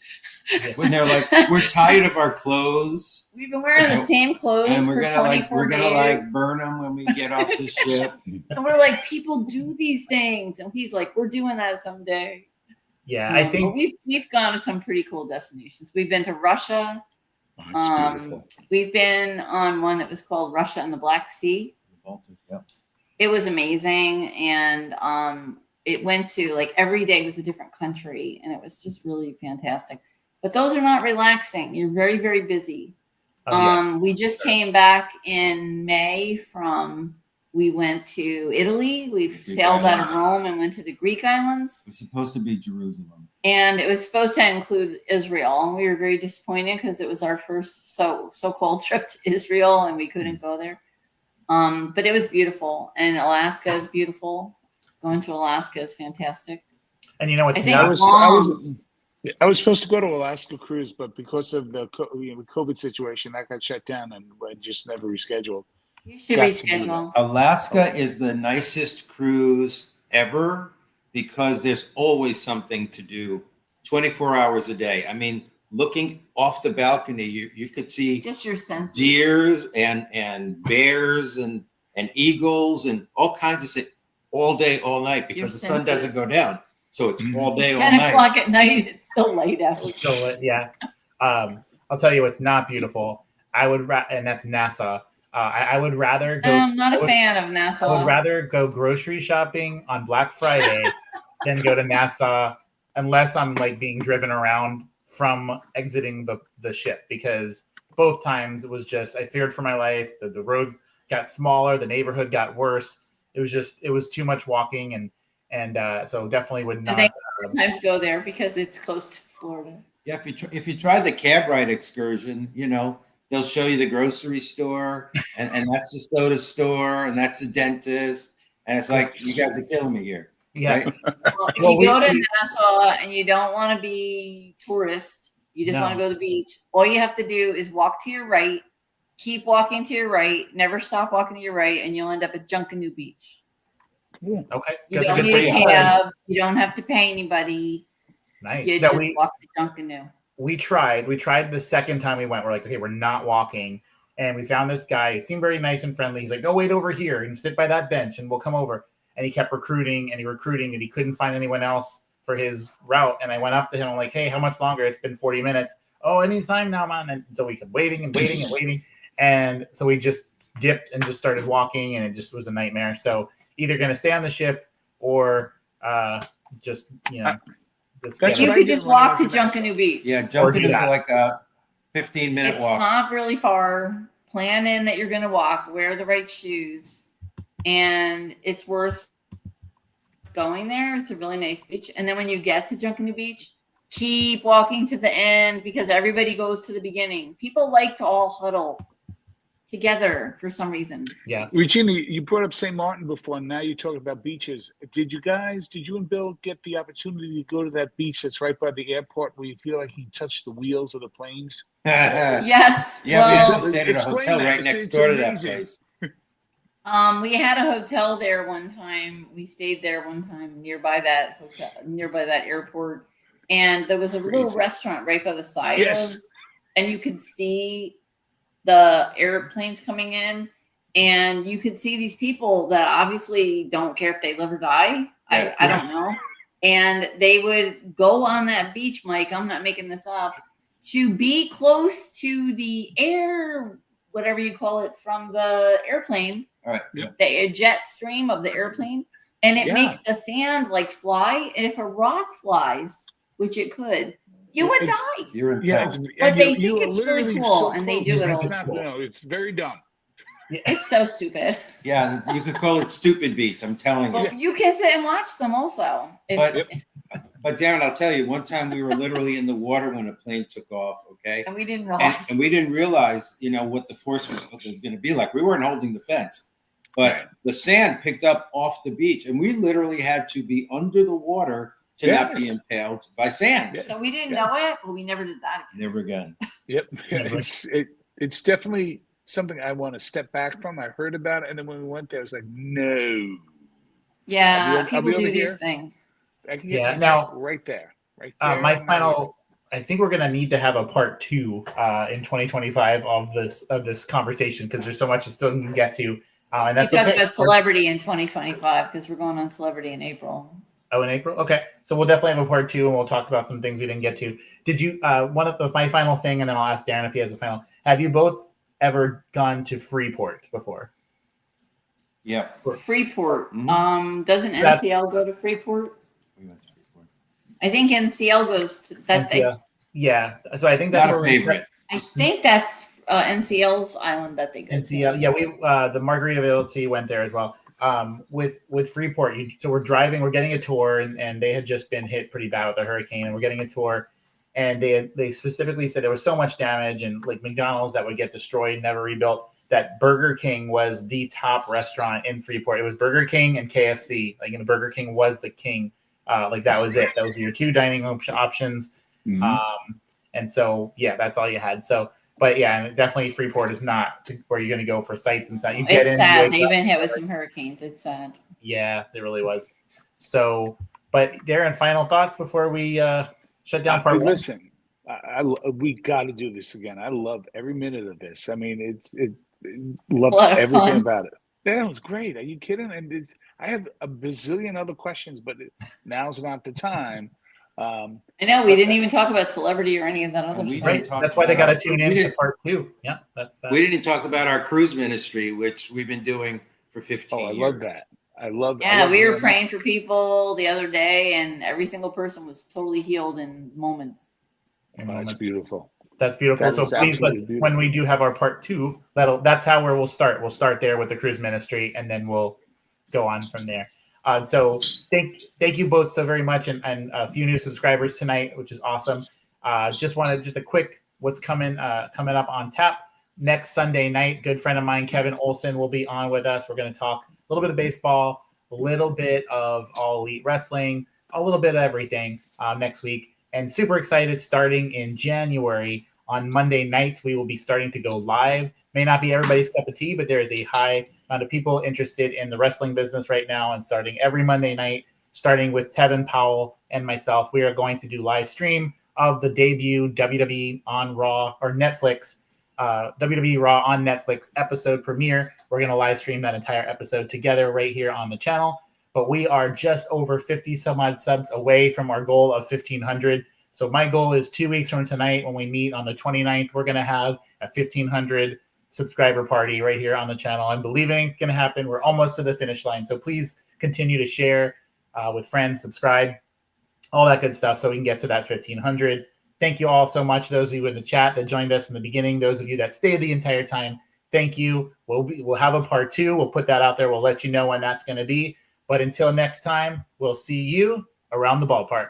When they're like, we're tired of our clothes,
We've been wearing the same clothes
and
for
we're gonna
24 days.
like burn them when we get off the ship.
And we're like, people do these things. And he's like, we're doing that someday.
yeah, I think
But we've gone to some pretty cool destinations. We've been to Russia.
Oh, it's beautiful.
We've been on one that was called Russia and the Black Sea.
Yep.
It was amazing. And it went to like every day was a different country. And it was just really fantastic. But those are not relaxing. You're very, very busy. We just came back in May we went to Italy. We sailed out of Rome and went to the Greek islands.
It's supposed to be Jerusalem.
And it was supposed to include Israel. And we were very disappointed because it was our first so-called trip to Israel and we couldn't go there. But it was beautiful. And Alaska is beautiful. Going to Alaska is fantastic.
and you know what's
I think
not
I was supposed to go to Alaska cruise, but because of the COVID situation, that got shut down, and I just never rescheduled.
You should
Got to do
reschedule.
Alaska is the nicest cruise ever because there's always something to do 24 hours a day. I mean, looking off the balcony, you could see
Just your senses.
deer and bears and eagles and all kinds of things all day, all night because
Your
the sun doesn't
senses.
go down. So it's all day, all
10
night.
o'clock at night, it's still light out.
so, yeah. I'll tell you what's not beautiful. And that's Nassau. I would rather go.
I'm not a fan of
I
Nassau.
would rather go grocery shopping on Black Friday than go to Nassau unless I'm like being driven around from exiting the ship, because both times it was just, I feared for my life. The roads got smaller, the neighborhood got worse. It was too much walking, and so definitely would not.
And they sometimes go there because it's close to Florida.
Yeah, if you try the cab ride excursion, you know, they'll show you the grocery store and that's the soda store and that's the dentist. And it's like, you guys are killing me here.
Yeah.
Right?
Well, if
Well,
you go to Nassau and you don't want to be tourist, you just
No.
want to go to the beach, all you have to do is walk to your right, keep walking to your right, never stop walking to your right, and you'll end up at Junkanoo Beach.
Okay.
You
That's
don't
good
need
for
a
you.
cab. You don't have to pay anybody.
Nice.
You
No,
just walk to Junkanoo.
we tried the second time we went. We're like, okay, we're not walking. And we found this guy. He seemed very nice and friendly. He's like, go wait over here and sit by that bench and we'll come over. And he kept recruiting and he couldn't find anyone else for his route. And I went up to him. I'm like, hey, how much longer? It's been 40 minutes. Oh, anytime now, man. And so we kept waiting and waiting and waiting. And so we just dipped and just started walking, and it just was a nightmare. So either going to stay on the ship or just,
That's
get
You
what I
could
did
just
when I
walk
went
to
to Nassau.
Junkanoo Beach.
Yeah,
Or do
Junkanoo's
that.
like a 15-minute
It's
walk.
not really far. Plan in that you're going to walk. Wear the right shoes, and it's worth going there. It's a really nice beach. And then when you get to Junkanoo Beach, keep walking to the end because everybody goes to the beginning. People like to all huddle together for some reason.
yeah.
Regina, you brought up St. Martin before, and now you're talking about beaches. Did you and Bill get the opportunity to go to that beach that's right by the airport where you feel like you touched the wheels of the planes?
Yes.
Yeah, we
well,
actually stayed at a
explain
hotel
that.
right
It's-
next
it's
door to that
amazing.
place.
we had a hotel there one time. We stayed there one time nearby that airport, and there was a little
Crazy.
restaurant right by the side
Yes.
of, and you could see the airplanes coming in, and you could see these people that obviously don't care if they live or die.
Yeah.
I don't know. And they would go on that beach, Mike, I'm not making this up, to be close to the air, whatever you call it, from the airplane,
All right.
Yeah.
the jet stream of the airplane, and it
Yeah.
makes the sand like fly. And if a rock flies, which it could, You would
It's-
die.
You're in
Yeah,
peril.
But they
you
think
are
it's really
literally
cool,
so
and they
close.
do it all
It's
the
not,
time.
no, it's very dumb.
It's so stupid.
Yeah, you could call it stupid beats. I'm telling you.
Well, you can sit and watch them also.
But but Darren, I'll tell you, one time we were literally in the water when a plane took off. Okay,
and we didn't realize.
and we didn't realize, what the force was going to be like. We weren't holding the fence, but the sand picked up off the beach, and we literally had to be under the water to not be
Yes.
impaled by sand.
Yes.
So we didn't know it, but we never did that.
Never again.
Yep.
Never.
It's definitely something I want to step back from. I heard about it, and then when we went there, I was like, no.
Yeah,
I'll be
people
over
do
here.
these things.
I can get
Yeah,
my
now-
check right there. Right there.
My
in
final, I think we're gonna need to have a part 2 in 2025 of this conversation because there's so much we still can get to, and
We
that's
talked
okay.
about celebrity in 2025 because we're going on celebrity in April.
Oh, in April. Okay, so we'll definitely have a part 2, and we'll talk about some things we didn't get to. Did you? My final thing, and then I'll ask Darren if he has a final. Have you both ever gone to Freeport before?
Yeah.
Freeport.
Mhm.
Doesn't
That's-
NCL go to Freeport?
We went to Freeport.
I think NCL goes to that.
Yeah. So I think that's
Not a
where
favorite.
I think that's NCL's island that they go
NCL.
to.
Yeah, we the Margaritaville went there as well. With Freeport, so we're driving, we're getting a tour, and they had just been hit pretty bad with the hurricane, and we're getting a tour, and they specifically said there was so much damage, and like McDonald's that would get destroyed, never rebuilt. That Burger King was the top restaurant in Freeport. It was Burger King and KFC. Burger King was the king. That was it. That was your 2 dining options.
Mhm.
And so that's all you had. So. But yeah, and definitely Freeport is not where you're going to go for sights and stuff. You get
It's
in,
sad.
wake
They've
up.
been hit with some hurricanes. It's sad.
Yeah, it really was. So, but Darren, final thoughts before we shut down part 1?
Listen, we got to do this again. I love every minute of this. I mean, love
A lot of
everything
fun.
about it. That was great. Are you kidding? And I have a bazillion other questions, but now's not the time.
I know we didn't even talk about celebrity or any of that other
And we
stuff.
didn't talk
That's why they got
about
to tune
we
in to
didn't-
part 2. Yeah, that's that.
We didn't talk about our cruise ministry, which we've been doing for 15
Oh, I
years.
love that. I love.
Yeah, we were
hearing that.
praying for people the other day, and every single person was totally healed in moments.
You know,
That's beautiful.
That's beautiful.
That
So
is
please,
absolutely beautiful.
when we do have our part 2, that's how we'll start. We'll start there with the cruise ministry, and then we'll go on from there. So thank you both so very much, and a few new subscribers tonight, which is awesome. Just a quick what's coming up on tap next Sunday night. Good friend of mine, Kevin Olson, will be on with us. We're going to talk a little bit of baseball, a little bit of All Elite Wrestling, a little bit of everything next week. And super excited, starting in January on Monday nights, we will be starting to go live. May not be everybody's cup of tea, but there is a high amount of people interested in the wrestling business right now. And starting every Monday night, starting with Tevin Powell and myself, we are going to do live stream of the debut WWE on Raw or Netflix, WWE Raw on Netflix episode premiere. We're going to live stream that entire episode together right here on the channel. But we are just over 50 some odd subs away from our goal of 1,500. So my goal is 2 weeks from tonight when we meet on the 29th, we're going to have a 1,500 subscriber party right here on the channel. I'm believing it's going to happen. We're almost to the finish line. So please continue to share with friends, subscribe, all that good stuff so we can get to that 1,500. Thank you all so much. Those of you in the chat that joined us in the beginning, those of you that stayed the entire time, thank you. We'll have a part 2. We'll put that out there. We'll let you know when that's going to be. But until next time, we'll see you around the ballpark.